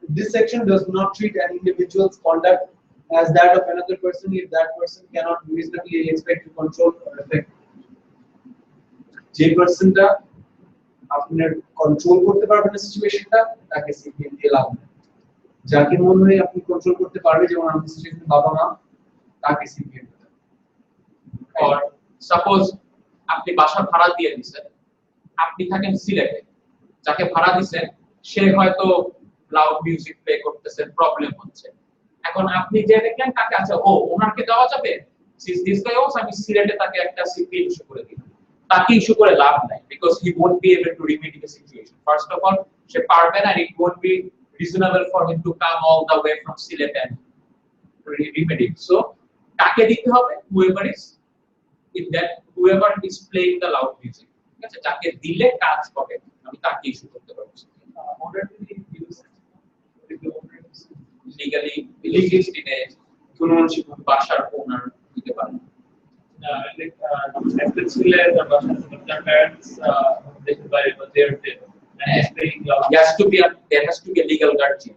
this section does not treat an individual's conduct as that of another person if that person cannot reasonably expect to control or affect যে পারসনটা আপনার control করতে পারবে না সিচুয়েশনটা তাকে সিপিএম দিয়ে লাভ নেই যাকে মনে হয় আপনি কন্ট্রোল করতে পারবে যেমন আমাদের সিচুয়েশন বাবা মা তাকে সিপিএম or suppose আপনি বাসা ভাড়া দিয়ে দিবেন আপনি থাকেন সিলেটে যাকে ভাড়া দিবেন সে হয়তো লাউড মিউজিক প্লে করতেছে প্রবলেম হচ্ছে এখন আপনি যে দেখলেন তাকে আচ্ছা ও ওনাকে দেওয়া যাবে সিস দিস গাই অলসো আমি সিলেটে তাকে একটা সিপি ইস্যু করে দিলাম তাকে ইস্যু করে লাভ নাই because he won't be able to remedy the situation first of all সে পারবে না it won't be reasonable for him to come all the way from Sylhet and remedy so তাকে দিতে হবে whoever is playing the loud music ঠিক আছে যাকে দিলে কাজ হবে আমি তাকে ইস্যু করতে পারবো legally in a ownership বাসার ওনার দিতে পারে their parents they should buy it, but they're there and it's playing loud. there has to be a legal guardian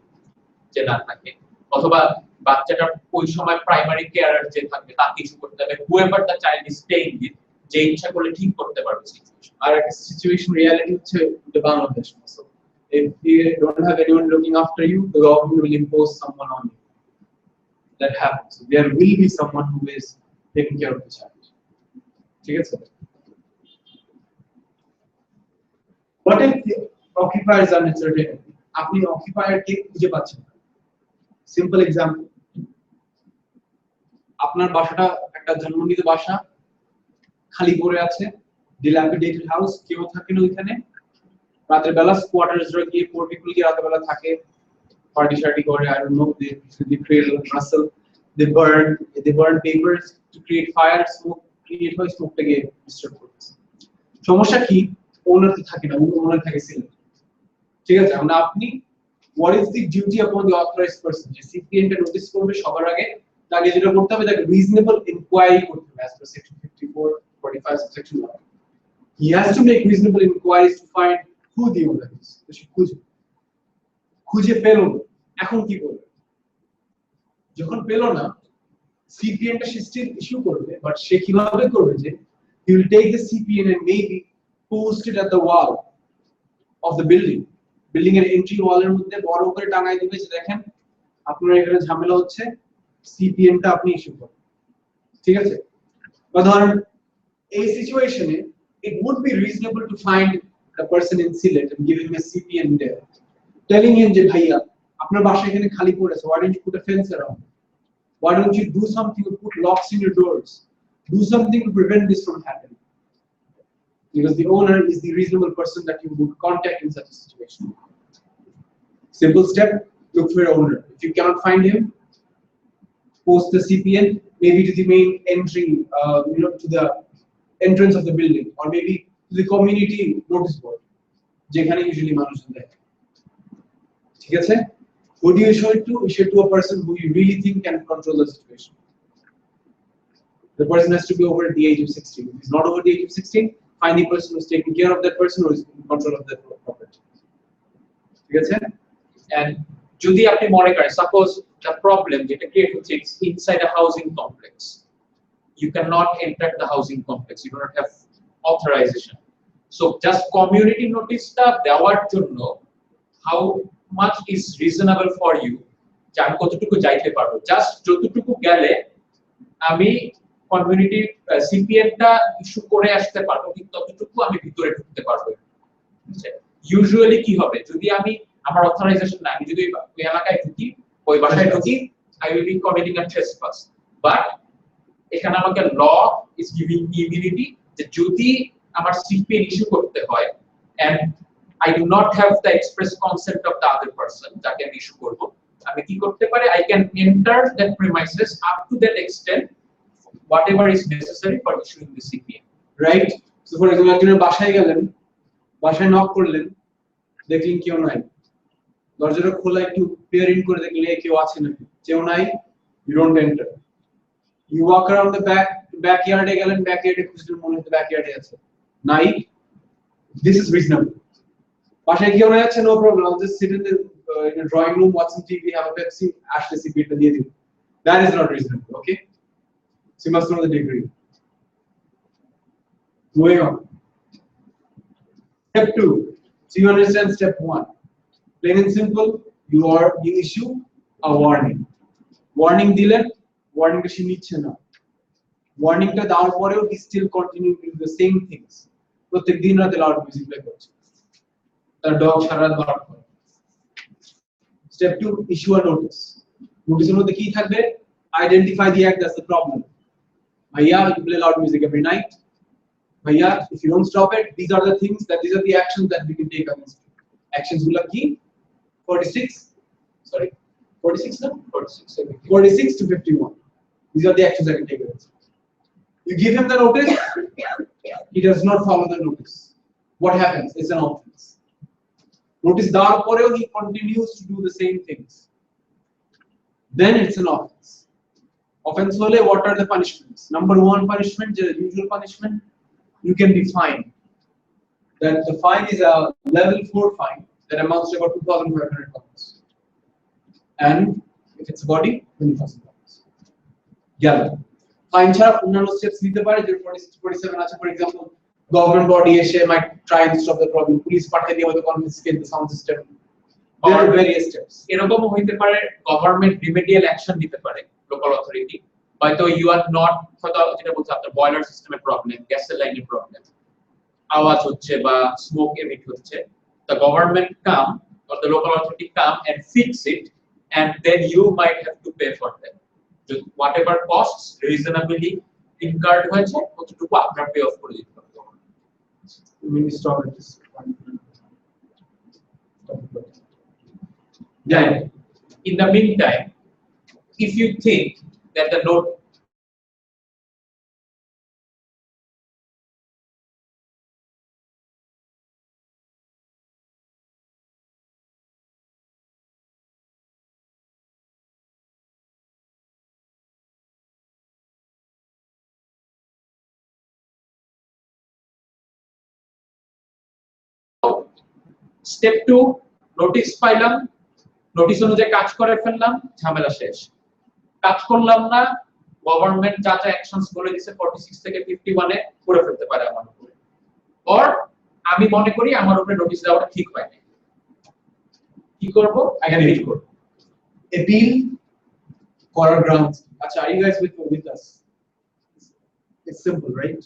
যে না থাকে অথবা বাচ্চাটার ওই সময় প্রাইমারি কেয়ারার যে থাকবে তাকে ইস্যু করতে হবে whoever the child is staying with যে ইচ্ছা করলে ঠিক করতে পারবে সিচুয়েশন আর একটা সিচুয়েশন রিয়ালিটি হচ্ছে the Bangladesh so if you don't have anyone looking after you the government will impose someone on you that happens so there will be someone who is taking care of the child ঠিক আছে what if the occupier is uncertain আপনি occupier কে খুঁজে পাচ্ছেন না simple example আপনার বাসাটা একটা জন্মনিত বাসা খালি পড়ে আছে dilapidated house কেউ থাকে না ওখানে রাতের বেলা স্কোয়াটার্সরা গিয়ে পোর পিপল কি রাতের বেলা থাকে পার্টি শার্টি করে I don't know they create a rustle they burn papers to create fire smoke create হয় smokeটাকে ডিস্টার্ব করছে সমস্যা কি ওনার তো থাকে না ওনার থাকে সিলেক্ট ঠিক আছে আমরা আপনি what is the duty upon the authorized person যে CPN টা নোটিস করবে সবার আগে তাকে যেটা করতে হবে তাকে রিজনেবল ইনকোয়ারি করতে হবে as per section 54 45 subsection 1 he has to make reasonable inquiries to find who the owner is তো সে খুঁজে পেল এখন কি করবে যখন পেল না CPN টা সে স্টিল ইস্যু করবে বাট সে কিভাবে করবে যে he will take the CPN and maybe post it at the wall of the building এর এন্ট্রি ওয়ালের মধ্যে বড় করে টাঙায় দিবে যে দেখেন আপনার এখানে ঝামেলা হচ্ছে CPN টা আপনি ইস্যু করুন ঠিক আছে বা ধরেন এই সিচুয়েশনে it would be reasonable to find the person in Sylhet and give him a CPN there telling him যে ভাইয়া আপনার বাসা এখানে খালি পড়ে আছে why don't you put a fence around why don't you do something to put locks in your doors do something to prevent this from happening because the owner is the reasonable person that you would contact in such a situation simple step look for your owner if you cannot find him post the CPN maybe to the main entry to the entrance of the building or maybe to the community notice board যেখানে usually মানুষজন দেখে ঠিক আছে who do you show it to a person who you really think can control the situation the person has to be over the age of 16 if he's not over the age of 16 find the person who's taking care of that person or is in control of that property ঠিক আছে and যদি আপনি মনে করেন suppose the problem যেটা create হচ্ছে inside a housing complex you cannot enter the housing complex you do not have authorization so just community notice টা দেওয়ার জন্য how much is reasonable for you যে আমি কতটুকু যাইতে পারবো জাস্ট যতটুকু গেলে আমি কমিউনিটি CPN টা ইস্যু করে আসতে পারবো কিন্তু ততটুকু আমি ভিতরে ঢুকতে পারবো ইউজুয়ালি কি হবে যদি আমি আমার অথরাইজেশন না আমি যদি ওই এলাকায় ঢুকি ওই বাসায় ঢুকি I will be committing a trespass but এখানে আমাকে ল is giving me immunity যে যদি আমার CPN ইস্যু করতে হয় and I do not have the express consent of the other person যাকে আমি ইস্যু করব আমি কি করতে পারি I can enter that premises up to that extent whatever is necessary for issuing the CPN right so for example একজনের বাসায় গেলেন বাসায় নক করলেন দেখলেন কেউ নাই দরজাটা খোলা একটু পেয়ার ইন করে দেখলে কেউ আছে নাকি কেউ নাই you don't enter You walk around the backyard again, backyard খুঁজলে মনে হয় backyard আছে নাই, this is reasonable. বাসায় কি হয়ে যাচ্ছে, no problem, I'll just sit in the drawing room watching TV, have a Pepsi, আসলে সিগারেটটা দিয়ে দিই. That is not reasonable, okay? So you must know the degree. Moving on. Step 2. So you understand step 1. Plain and simple, you issue a warning. Warning দিলেন, warning টা সে নিচ্ছে না। Warning টা দেওয়ার পরেও he still continue to do the same things. প্রত্যেক দিন রাতে লাউড মিউজিক প্লে করছে। তার ডগ সারা রাত বার্ক করে। Step 2, issue a notice. Notice এর মধ্যে কি থাকবে? Identify the act, that's the problem. Bhaiya, you play loud music every night. Bhaiya, if you don't stop it, these are the actions that we can take against you. Actions gulo ki 46 no 46 to 51. These are the actions that can take against you. You give him the notice, he does not follow the notice. What happens? It's an offense. Notice dawar poreo he continues to do the same things. Then it's an offense. Offense hole, what are the punishments? Number 1 punishment, the usual punishment, you can be fined. That the fine is a level 4 fine that amounts to about 2,500 pounds. And if it's a body, 20,000 pounds. Yeah. Fine chara অন্যান্য steps নিতে পারে, যে 47 আছে, for example, government body এসে might try and stop the problem, police পাঠিয়ে দিয়ে হয়তো confiscate the sound system. There are various steps. এরকম হইতে পারে গভর্নমেন্ট রিমেডিয়াল অ্যাকশন নিতে পারে লোকাল অথরিটি, হয়তো ইউ আর নট, হয়তো যেটা বলছে আপনার বয়লার সিস্টেমের প্রবলেম, গ্যাসের লাইনের প্রবলেম, আওয়াজ হচ্ছে বা স্মোক এমিট হচ্ছে, the government come or the local authority come and fix it, and then you might have to pay for them. So whatever costs reasonably incurred হয়েছে কতটুকু আপনার পে অফ করে দিতে হবে। Stop it. Then, in the meantime, if you think that the note step 2, notice পাইলাম, notice অনুযায়ী কাজ করে ফেললাম, ঝামেলা শেষ। কাজ করলাম না, গভর্নমেন্ট যা যা অ্যাকশনস বলে দিয়েছে 46 থেকে 51 এ করে ফেলতে পারে আমার উপরে, অর আমি মনে করি আমার উপরে নোটিশ দেওয়াটা ঠিক হয় না, কি করব? আই ক্যান রিড করব appeal করার grounds. আচ্ছা, are you guys with us? It's simple, right?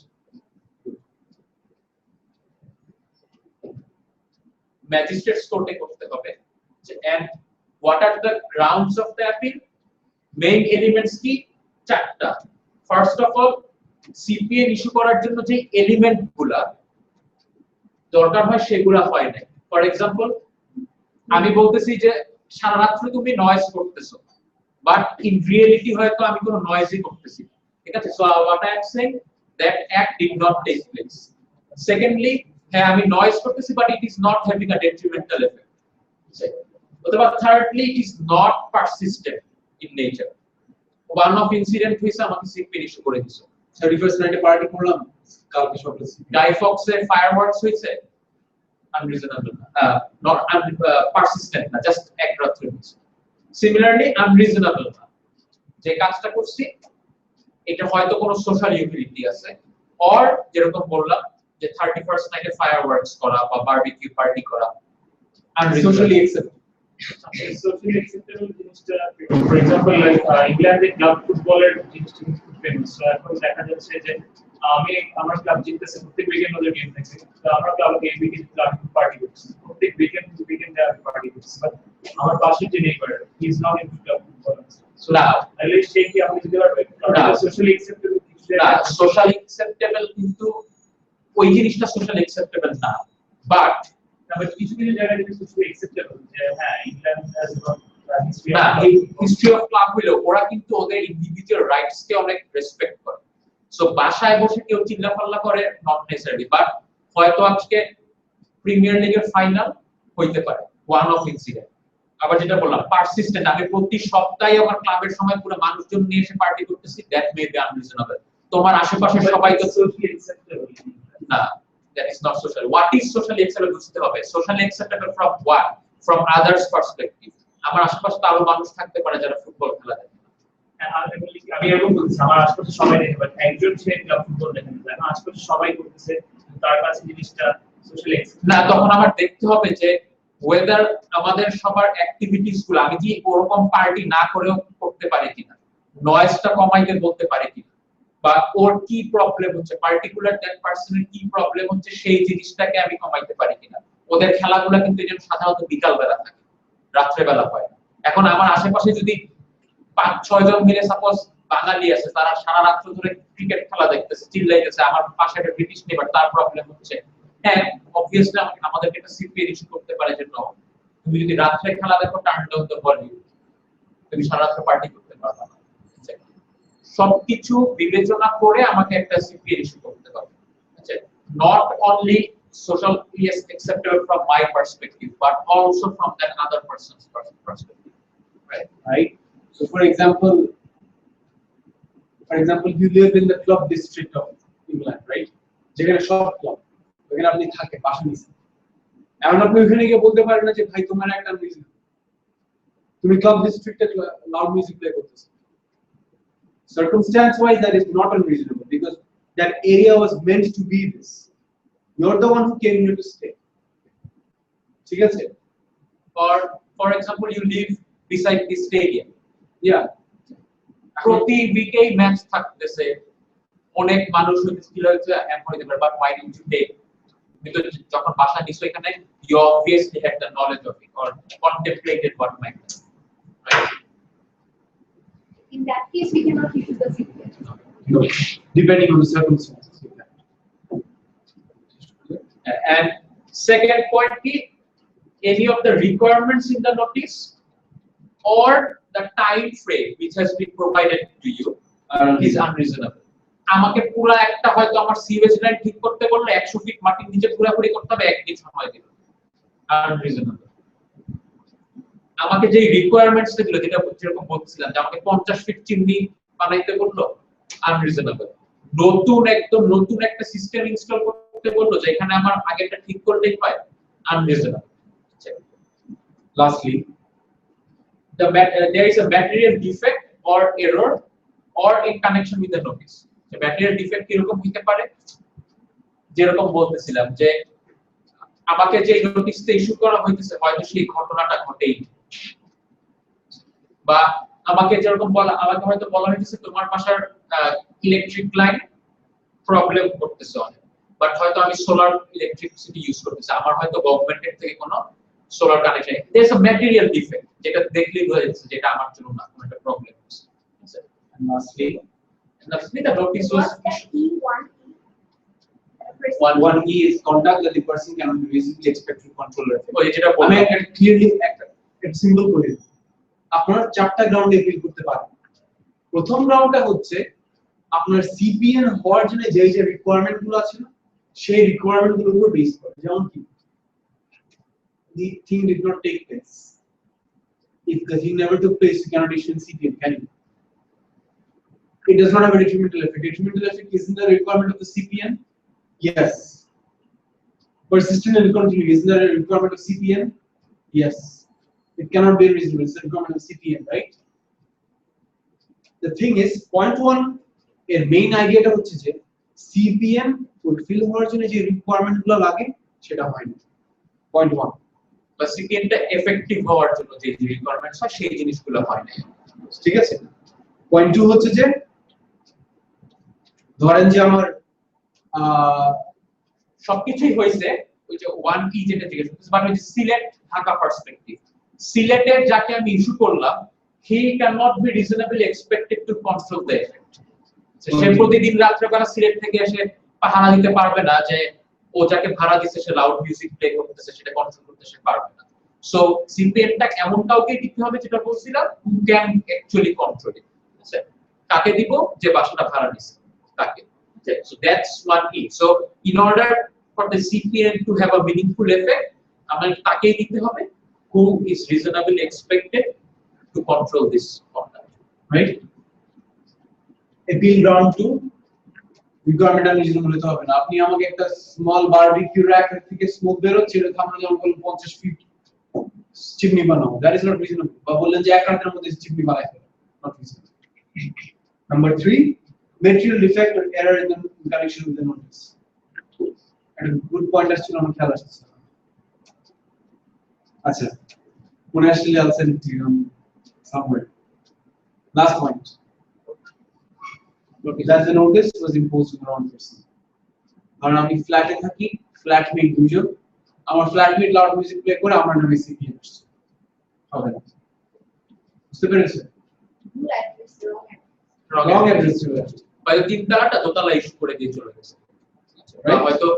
Magistrates কোর্টে করতে হবে। And what are the grounds of the appeal? Main elements কি? 4টা। First of all, CPN issue করার জন্য যে এলিমেন্ট গুলা দরকার হয় সেগুলা হয় না। ফর এক্সাম্পল, আমি বলতেছি যে সারা রাত্রি তুমি নয়েজ করতেছো, বাট ইন রিয়েলিটি হয়তো আমি কোনো নয়েজই করতেছি না, ঠিক আছে? So what I am saying, that act did not take place. Secondly, হ্যাঁ আমি নয়েজ করতেছি, but it is not having a detrimental effect. অথবা thirdly, it is not persistent in nature. One of incident হইছে, আমাকে CPN issue করে দিছো, 31st নাইটে party করলাম, কালকে সকালে ডাইফক্সে ফায়ারওয়ার্কস হইছে, unreasonable not persistent না, জাস্ট এক রাত্রে হইছে। সিমিলারলি আনরিজনেবল না, যে কাজটা করছি এটা হয়তো কোনো সোশ্যাল ইউটিলিটি আছে, অর যেরকম বললাম যে 31st নাইটে ফায়ারওয়ার্কস করা বা বারবিকিউ পার্টি করা socially acceptable. Socially acceptable জিনিসটা, ফর এক্সাম্পল লাইক ইংল্যান্ডে ক্লাব ফুটবলের জিনিসটা খুব ফেমাস। এখন দেখা যাচ্ছে যে আমি আমার ক্লাব জিততেছে, প্রত্যেক উইকেন্ড ওদের গেম দেখছি, তো আমরা ক্লাব এই উইকেন্ড ক্লাব পার্টি করছি, প্রত্যেক উইকেন্ড পার্টি করছি, বাট আমার পাশে যে neighbour he is not into club football. So আইলে সেই কি আপনি যদি পারবেন সোশ্যালি অ্যাকসেপ্টেবল না, সোশ্যালি অ্যাকসেপ্টেবল, কিন্তু ওই জিনিসটা সোশ্যালি অ্যাকসেপ্টেবল না, বাট তবে কিছু কিছু জায়গায় যেটা সোশ্যালি অ্যাকসেপ্টেবল, যে হ্যাঁ ইংল্যান্ড হ্যাজ গট হিস্ট্রি না, এই হিস্ট্রি অফ ক্লাব হইলো ওরা কিন্তু ওদের ইন্ডিভিজুয়াল রাইটস কে অনেক রেসপেক্ট করে। সো বাসায় বসে কেউ চিল্লাপাল্লা করে নট নেসেসারি, বাট হয়তো আজকে প্রিমিয়ার লিগের ফাইনাল হইতে পারে, ওয়ান অফ ইনসিডেন্ট, আবার যেটা বললাম পারসিস্টেন্ট, আমি প্রতি সপ্তাহে আমার ক্লাবের সময় পুরো মানুষজন নিয়ে এসে পার্টি করতেছি, দ্যাট মে বি আনরিজনেবল। তোমার আশেপাশে সবাই তো socially acceptable না, that is not social. What is socially acceptable বুঝতে হবে। Socially acceptable from what? From others perspective. আমার আশেপাশে তো আরো মানুষ থাকতে পারে যারা ফুটবল খেলা দেখে। আমি এরকম বলছি, আমার আশেপাশে সবাই দেখে, বাট একজন সে ক্লাব ফুটবল দেখে না, আমার আশেপাশে সবাই করতেছে, তার কাছে জিনিসটা সোশ্যালি না, তখন আমার দেখতে হবে যে ওয়েদার আমাদের সবার অ্যাক্টিভিটিস গুলো আমি কি ওরকম পার্টি না করেও করতে পারি কিনা, নয়েজটা কমাইতে বলতে পারি কিনা, বা ওর কি প্রবলেম হচ্ছে, পার্টিকুলার দ্যাট পারসনের কি প্রবলেম হচ্ছে সেই জিনিসটাকে আমি কমাইতে পারি কিনা। ওদের খেলাগুলো কিন্তু যেন সাধারণত বিকাল বেলা থাকে, রাত্রে বেলা হয়। এখন আমার আশেপাশে যদি 5-6 জন মিলে সাপোজ বাঙালি আছে, তারা সারা রাত ধরে ক্রিকেট খেলা দেখতেছে, চিল্লাইতেছে, আমার পাশে একটা ব্রিটিশ নেবার তার প্রবলেম হচ্ছে, হ্যাঁ অবভিয়াসলি আমাদেরকে একটা সিপিএ ইস্যু করতে পারে যে নো, তুমি যদি রাত্রে খেলা দেখো টার্ন ডাউন দ্য ভলিউম, তুমি সারা রাত পার্টি করতে পারবে না। সবকিছু বিবেচনা করে আমাকে একটা সিপিএ ইস্যু করতে হবে, আচ্ছা, not only socially acceptable from my perspective but also from that other person's perspective, right? So for example, you live in the club district of England, right? যেখানে সব ক্লাব, ওখানে আপনি থাকেন বাসা নিচে, এমন আপনি ওখানে গিয়ে বলতে পারেন না যে ভাই তোমার একটা মিউজিক, তুমি ক্লাব ডিস্ট্রিক্টে লাউড মিউজিক প্লে করতেছো। Circumstance wise that is not unreasonable because that area was meant to be this. You're the one who came here to stay. ঠিক আছে? or for example you live beside the stadium, Yeah. প্রতি উইকেই match থাকতেছে, অনেক মানুষ হইতে কি হচ্ছে এমন হইতে পারে, but why didn't you take, কিন্তু যখন বাসা নিছো এখানে you obviously had the knowledge of it or contemplated what might happen, right? In that case, we cannot issue the CPA. No, depending on the circumstances. And second point key, any of the requirements in the notice or the time frame which has been provided to you is unreasonable. আমাকে পুরো একটা হয়তো আমার COS line ঠিক করতে বললে 100 fit মাটির নিচে পুরোপুরি করতে হবে, একদিন সময় দিল, unreasonable. আমাকে যে রিকোয়ারমেন্টস দিল, যেটা যেরকম বলছিলাম যে আমাকে 50 ফিট চিমনি বানাইতে বললো, আনরিজনেবল। নতুন একটা সিস্টেম ইনস্টল করতে বললো যেখানে আমার আগেরটা ঠিক করলেই হয়, unreasonable. Lastly, there is a material defect or error or in connection with the notice. The material defect কিরকম হতে পারে, যেরকম বলতেছিলাম যে আমাকে যে নোটিসটা ইস্যু করা হইতেছে হয়তো সেই ঘটনাটা ঘটেই, বা আমাকে যেরকম আমাকে হয়তো বলা হইতেছে তোমার বাসার ইলেকট্রিক লাইন প্রবলেম করতেছে অনেক, বাট হয়তো আমি সোলার ইলেকট্রিসিটি ইউজ করতেছি, আমার হয়তো গভর্নমেন্টের থেকে কোনো solar connection, there is a material defect, যেটা দেখলেই বোঝা যাচ্ছে যেটা আমার জন্য না, কোনো একটা প্রবলেম আছে। and lastly, the notice was What's that E1? one E is conduct that the person cannot be reasonably expected to control it. ওই যেটা আমি বললাম, একটা ক্লিয়ারলি একটা সিম্বল করে দিই। আপনারা 4টা গ্রাউন্ডে এপিল করতে পারেন। প্রথম গ্রাউন্ডটা হচ্ছে আপনার সিপিএন হওয়ার জন্য যে যে রিকোয়ারমেন্ট গুলো আছে না, সেই রিকোয়ারমেন্ট গুলোর উপর বেস করে, যেমন কি the thing did not take place. If the thing never took place, you cannot issue CPN, can you? It does not have a detrimental effect. Detrimental effect isn't the requirement of the CPN. Yes. Persistent and continuing, isn't there a requirement of CPN? Yes. It cannot be reasonable. It's the requirement of CPN, right? The thing is, point one, a main idea টা হচ্ছে যে CPN fulfill হওয়ার জন্য যে requirement গুলো লাগে সেটা হয় না। Point one. বা সিপিএনটা এফেক্টিভ হওয়ার জন্য যে রিকোয়ারমেন্টস হয় সেই জিনিসগুলো হয় না, ঠিক আছে। পয়েন্ট টু হচ্ছে যে ধরেন যে আমার সবকিছুই হয়েছে, ওই যে 1 কি যেটা জিজ্ঞেস করতেছে, বাট ওই যে সিলেট ঢাকা পার্সপেক্টিভ, সিলেটের যাকে আমি ইস্যু করলাম he cannot be reasonably expected to control the effect. সে প্রতিদিন রাত্রে বেলা সিলেট থেকে এসে পাহারা দিতে পারবে না যে ও যাকে ভাড়া দিচ্ছে সে লাউড মিউজিক প্লে করতেছে, সেটা কন্ট্রোল করতে সে পারবে না। সো সিপিএনটা এমন কাউকে দিতে হবে যেটা বলছিলাম who can actually control it, আচ্ছা কাকে দিব, যে বাসাটা ভাড়া নিছে তাকে। So that's one key. So in order for the CPN to have a meaningful effect, আমাকে তাকেই দিতে হবে, who is reasonably expected to control this conduct, right? Appeal ground to requirement unreasonable হতে হবে না। আপনি আমাকে একটা স্মল বারবিকিউ র‍্যাক থেকে স্মোক বের হচ্ছে এটা থামানোর জন্য বললেন 50 ফিট চিমনি বানাও, দ্যাট ইজ নট রিজনেবল। বা বললেন যে এক রাতের মধ্যে চিমনি বানাই ফেলো, not reasonable. Number 3, material defect or error in the connection with the notice. And a good point আসছিল আমার খেয়াল আসছে। আচ্ছা, মনে আসলে I'll send it to you somewhere. Last point. That the notice was imposed on the wrong person. কারণ আমি ফ্ল্যাটে থাকি, ফ্ল্যাটমেট দুজন, আমার ফ্ল্যাটমেট লাউড মিউজিক প্লে করে আমার নামে সিপিএম আসছে, হবে না। বুঝতে পেরেছেন? রং অ্যাড্রেস চলে আসছে, হয়তো তিনতলাটা দোতলা ইস্যু করে দিয়ে চলে গেছে, বা হয়তো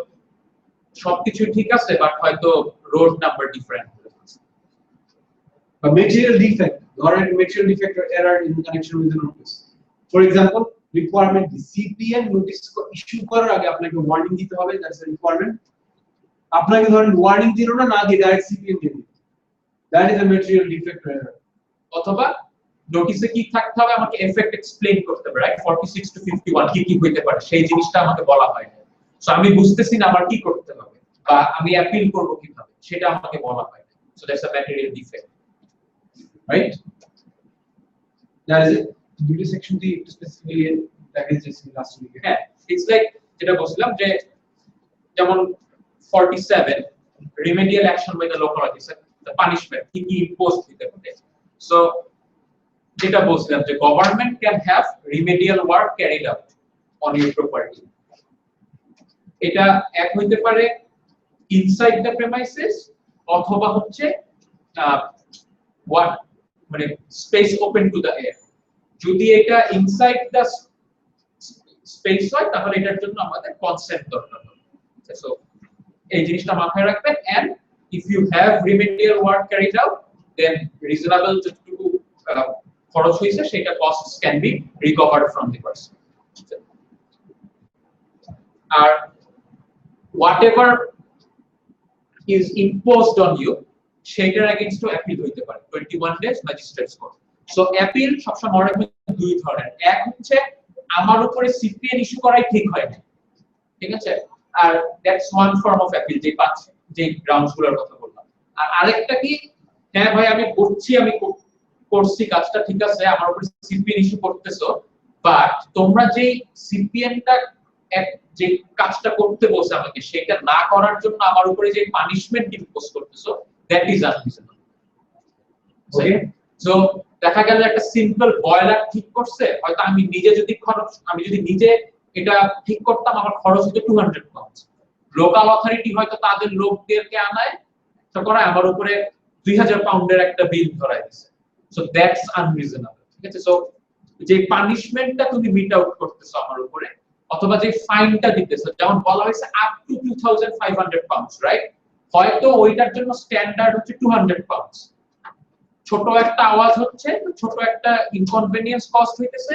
সবকিছু ঠিক আছে বাট হয়তো road number different. A material defect, or a material defect or error in connection with the notice. For example, requirement CPN notice issue করার আগে আপনাকে ওয়ার্নিং দিতে হবে, that's a requirement. আপনাকে ধরেন ওয়ার্নিং দিল না, না দিয়ে ডাইরেক্ট CPN দিয়ে দিল, that is a material defect or error. অথবা নোটিসে কি থাকতে হবে, আমাকে এফেক্ট এক্সপ্লেইন করতে হবে, রাইট? 46 to 51 কি কি হইতে পারে সেই জিনিসটা আমাকে বলা হয় না। সো আমি বুঝতেছি না আমার কি করতে হবে বা আমি অ্যাপিল করব কিভাবে, সেটা আমাকে বলা হয় না। So that's a material defect, right? That is it. Duty section the specifically package is last week. হ্যাঁ, ইটস লাইক যেটা বলছিলাম যে যেমন 47 remedial action by the local authority, the punishment কি কি ইম্পোজ হইতে পারে। সো যেটা বলছিলাম যে government can have remedial work carried out on your property. এটা এক হইতে পারে ইনসাইড দ্য প্রেমাইসেস অথবা হচ্ছে what মানে space open to the air. যদি এটা ইনসাইড দ্য স্পেস হয় তাহলে এটার জন্য আমাদের কনসেন্ট দরকার হবে। সো এই জিনিসটা মাথায় রাখবেন, and if you have remedial work carried out then reasonable যতটুকু খরচ হইছে সেটা costs can be recovered from the person. আর whatever is imposed on you সেটার এগেইনস্ট অ্যাপিল হইতে পারে 21 days magistrates court. So appeal সবসময় মনে রাখবেন দুই ধরনের, এক হচ্ছে আমার উপরে সিপিএন ইস্যু করাই ঠিক হয় না, ঠিক আছে, আর that's one form of appeal যে পাচ্ছে যে গ্রাউন্ডসগুলোর কথা বললাম। আর আরেকটা কি, হ্যাঁ ভাই আমি করছি, আমি করছি কাজটা ঠিক আছে, আমার উপরে সিপিএন ইস্যু করতেছো, বাট তোমরা যে সিপিএনটা যে কাজটা করতে বলছে আমাকে সেটা না করার জন্য আমার উপরে যে পানিশমেন্ট ইম্পোজ করতেছো that is unreasonable. Okay, so দেখা গেল একটা সিম্পল বয়লার ঠিক করছে, হয়তো আমি নিজে যদি নিজে এটা ঠিক করতাম আমার খরচ হতো 200 পাউন্ড, লোকাল অথরিটি হয়তো তাদের লোকদেরকে আনায় তখন আমার উপরে 2000 পাউন্ডের একটা বিল ধরায় দিয়েছে। সো দ্যাটস আনরিজনেবল, ঠিক আছে। সো যে পানিশমেন্টটা তুমি মিট আউট করতেছো আমার উপরে অথবা যে ফাইনটা দিতেছো, যেমন বলা হয়েছে আপ টু 2500 পাউন্ডস, রাইট? হয়তো ওইটার জন্য স্ট্যান্ডার্ড হচ্ছে 200 পাউন্ডস, ছোট একটা আওয়াজ হচ্ছে, ছোট একটা ইনকনভেনিয়েন্স কস্ট হইতেছে,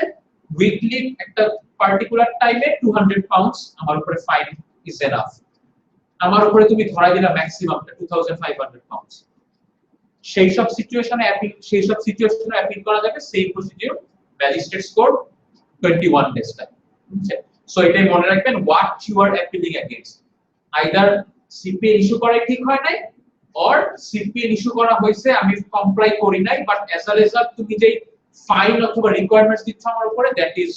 উইকলি একটা পার্টিকুলার টাইমে 200 পাউন্ডস আমার উপরে ফাইন ইজ এনাফ। আমার উপরে তুমি ধরাই দিলা ম্যাক্সিমামটা 2500 পাউন্ডস। সেই সব সিচুয়েশনে অ্যাপিল করা যাবে, সেই procedure magistrates court 21 days time. So এটাই মনে রাখবেন, what you are appealing against, either CPN issue করাই ঠিক হয় নাই অর সিপিএন ইস্যু করা হয়েছে আমি কমপ্লাই করি নাই, বাট অ্যাজ আ রেজাল্ট তুমি যে ফাইন অথবা রিকোয়ারমেন্টস দিচ্ছ আমার উপরে, that is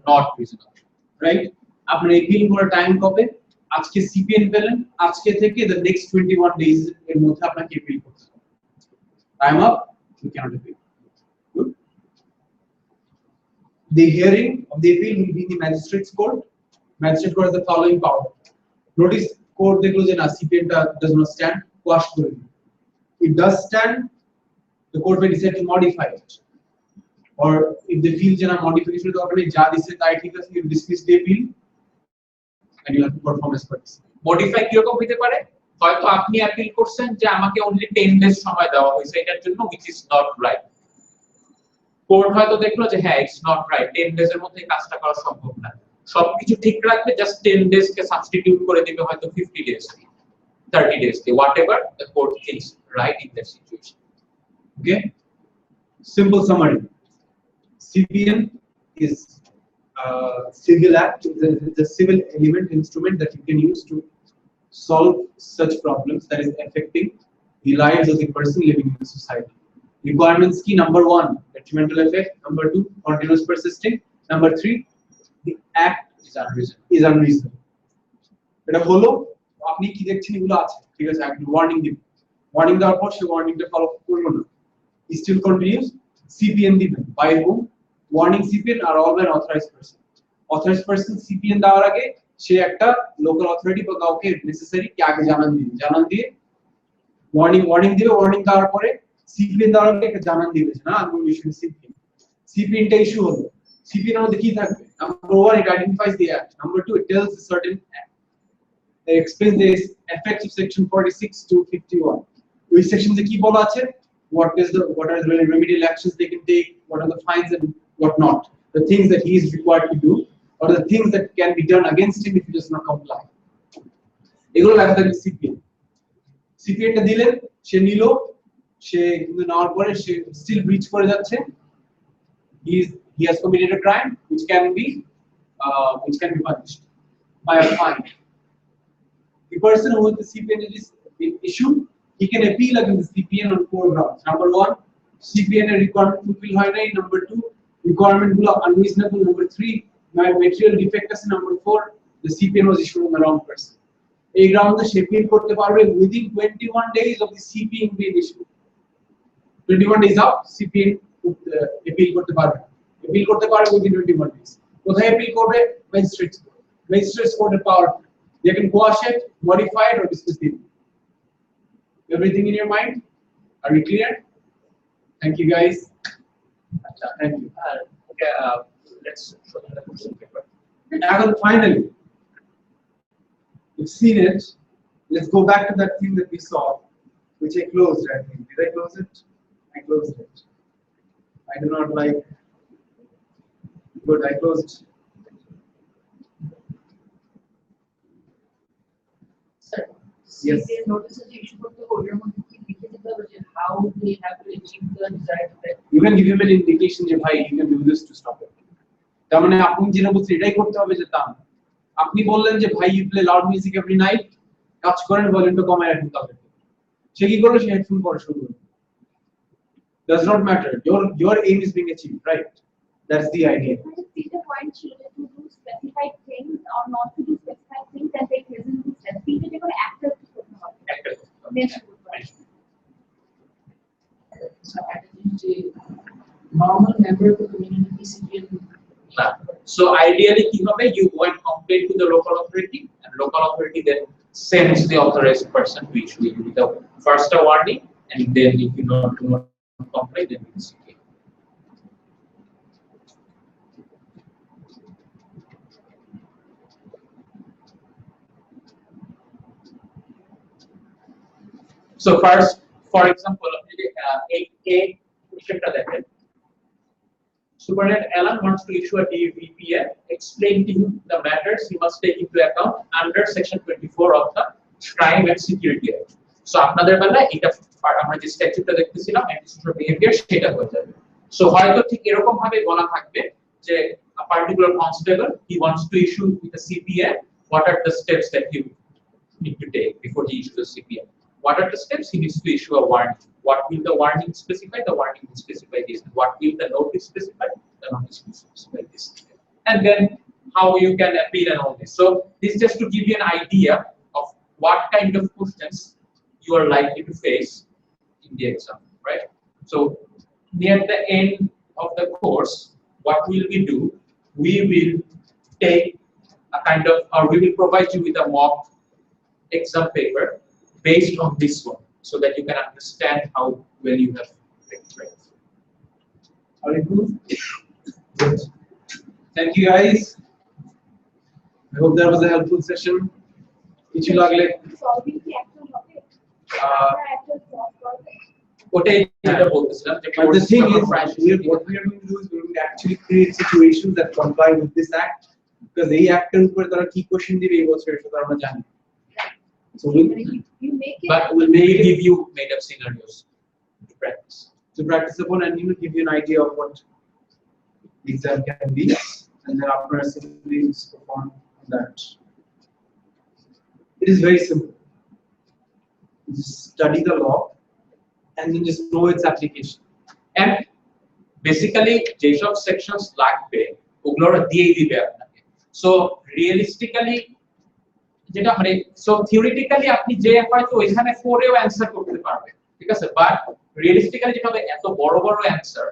not reasonable, right? আপনার এপিল করার টাইম কবে? আজকে সিপিএন পেলেন, আজকে থেকে the next 21 days এর মধ্যে আপনাকে এপিল করতে হবে। Time up, you cannot appeal. Good. The hearing of the appeal will be in the magistrate's court. Magistrate court has the following power. Notice court দেখলো যে না সিপিএন টা does not stand, quash করে দিল। It does stand, the court may decide to modify it, or if they feel যে না modification এর দরকার নেই, যা দিছে তাই ঠিক আছে, you dismiss the appeal and you have to perform as per this. Modify কিরকম হতে পারে, হয়তো আপনি অ্যাপিল করছেন যে আমাকে অনলি 10 ডেজ সময় দেওয়া হয়েছে এটার জন্য, which is not right. Court হয়তো দেখলো যে হ্যাঁ ইটস নট রাইট, 10 ডেজ এর মধ্যে কাজটা করা সম্ভব না, সবকিছু ঠিক রাখবে, জাস্ট 10 ডেজ কে সাবস্টিটিউট করে দিবে হয়তো 50 days. 30 days, whatever the court thinks right in that situation. Okay. Simple summary. CPN is a civil act. It's a civil element instrument that you can use to solve such problems that is affecting the lives of the person living in the society. Requirements key: number 1, detrimental effect; number 2, continuous persisting; number 3, the act is unreasonable. এটা হলো আপনি কি দেখছেন এগুলো আছে, ঠিক আছে, আপনি ওয়ার্নিং দিবেন, ওয়ার্নিং দেওয়ার পর সে ওয়ার্নিংটা ফলো করলো না, still continues, CPN দিবেন। by whom? warning CPN are all by an authorized person. authorized person CPN দেওয়ার আগে সে একটা লোকাল অথরিটি বা কাউকে নেসেসারি কি আগে জানান দিয়ে ওয়ার্নিং দিবে, ওয়ার্নিং দেওয়ার পরে CPN দেওয়ার আগে একটা জানান দিবে যে না আমি ইস্যু CPN টা ইস্যু হলো। CPN এর মধ্যে কি থাকবে? number 1, it identifies the act; number 2, it tells a certain act. They explain the effects of section 46 to 51. Which sections কি বলা আছে? What are the remedial actions they can take? What are the fines and what not? The things that he is required to do, or the things that can be done against him if he does not comply. এগুলো লেখা থাকে CPN। CPN টা দিলেন, সে নিল, সে কিন্তু নেওয়ার পরে সে still breach করে যাচ্ছে, he has committed a crime which can be punished by a fine. The person who the CPN is issued, he can appeal against the CPN on 4 grounds. Number 1, CPN requirement fulfill হয় নাই; number 2, requirement গুলো unreasonable; number 3, material defect আছে; number 4, the CPN was issued on the wrong person. এই গ্রাউন্ডে সে appeal করতে পারবে within 21 days of the CPN being issued. 21 days out, CPN appeal করতে পারবে within 21 days. কোথায় appeal করবে? Magistrates court এর power. They can quash it, modify it, or dismiss it. Everything in your mind? Are we clear? Thank you, guys. Thank you. Okay, let's show them the question paper. And finally, you've seen it. Let's go back to that thing that we saw, which I closed. I think. Did I close it? I closed it. I do not like. Good, I closed. Sir, Yes. CPN notices issue করতে order মধ্যে কি লিখে দিতে হবে যে how they have to achieve the desired effect? You can give him an indication যে ভাই you can do this to stop it. তার মানে আপনি যেটা বলছেন এটাই করতে হবে যে তা না। আপনি বললেন যে ভাই you play loud music every night, কাজ করেন ভলিউমটা কমায় রাখুন তাহলে। সে কি করলো? সে হেডফোন পরে শুরু করলো। Does not matter. Your aim is being achieved, right? That's the idea. The point ছিল যে to do specified things or not to do specified things and take reasonable steps. কিন্তু যে কোনো একটা করতে হবে। Mention করতে হবে। So I think the normal member of the community CPN So ideally কি হবে? You go and complain to the local authority, and local authority then sends the authorized person to issue you with the first a warning, and then if you do not comply, then it's okay. So first, for example, a questionটা দেখেন. Superintendent Alan wants to issue a DVPN. Explain to him the matters he must take into account under section 24 of the Crime and Security Act. So আপনাদের বেলায় এটা আমরা যে স্ট্যাচুটটা দেখতেছিলাম antisocial behavior সেটা হয়ে যাবে। So হয়তো ঠিক এরকম ভাবে বলা থাকবে যে a particular constable he wants to issue with a CPN. What are the steps that you need to take before he issues a CPN? What are the steps? He needs to issue a warning. What will the warning specify? The warning will specify this. What will the notice specify? The notice will specify this. And then how you can appeal and all this. So this is just to give you an idea of what kind of questions you are likely to face in the exam, right? So near the end of the course, what will we do? We will take a kind of, or we will provide you with a mock exam paper based on this one, so that you can understand how well you have prepared. Are you good? Good. Thank you, guys. I hope that was a helpful session. কিছু লাগলে Solving the actual topic. Actual solve problem. ওটাই যেটা বলতেছিলাম যে But the thing is, what we are going to do is we're going to actually create situations that comply with this act, because এই actর উপরে তারা কি কোশ্চেন দিবে এই বছর সেটা আমরা জানি। So we'll, You make it. But we'll maybe give you made up scenarios to practice. to practice upon and give you an idea of what the exam can be, and then after assembly just perform that. It is very simple. You just study the law and then just know its application. And basically যেসব sections লাগবে ওগুলো দিয়েই দিবে আপনাকে। So realistically যেটা মানে so theoretically আপনি যে হয়তো ওইখানে পড়েও অ্যানসার করতে পারবেন, ঠিক আছে, বাট রিয়েলিস্টিক্যালি যেটা হবে এত বড় বড় অ্যানসার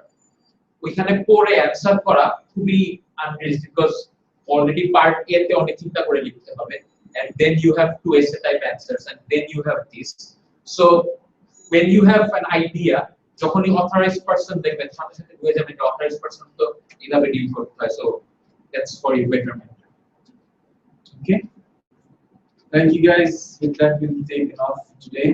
ওইখানে পড়ে অ্যানসার করা খুবই আনরিয়েলিস্টিক, বিকজ অলরেডি পার্ট এ তে অনেক চিন্তা করে লিখতে হবে, and then you have two essay type answers and then you have this. So when you have an idea, যখনই authorized person দেখবেন সাথে সাথে বুঝে যাবেন যে authorized person তো এইভাবে ডিল করতে হয়। So that's for your betterment. Okay. Thank you guys. With that, we'll take it off today.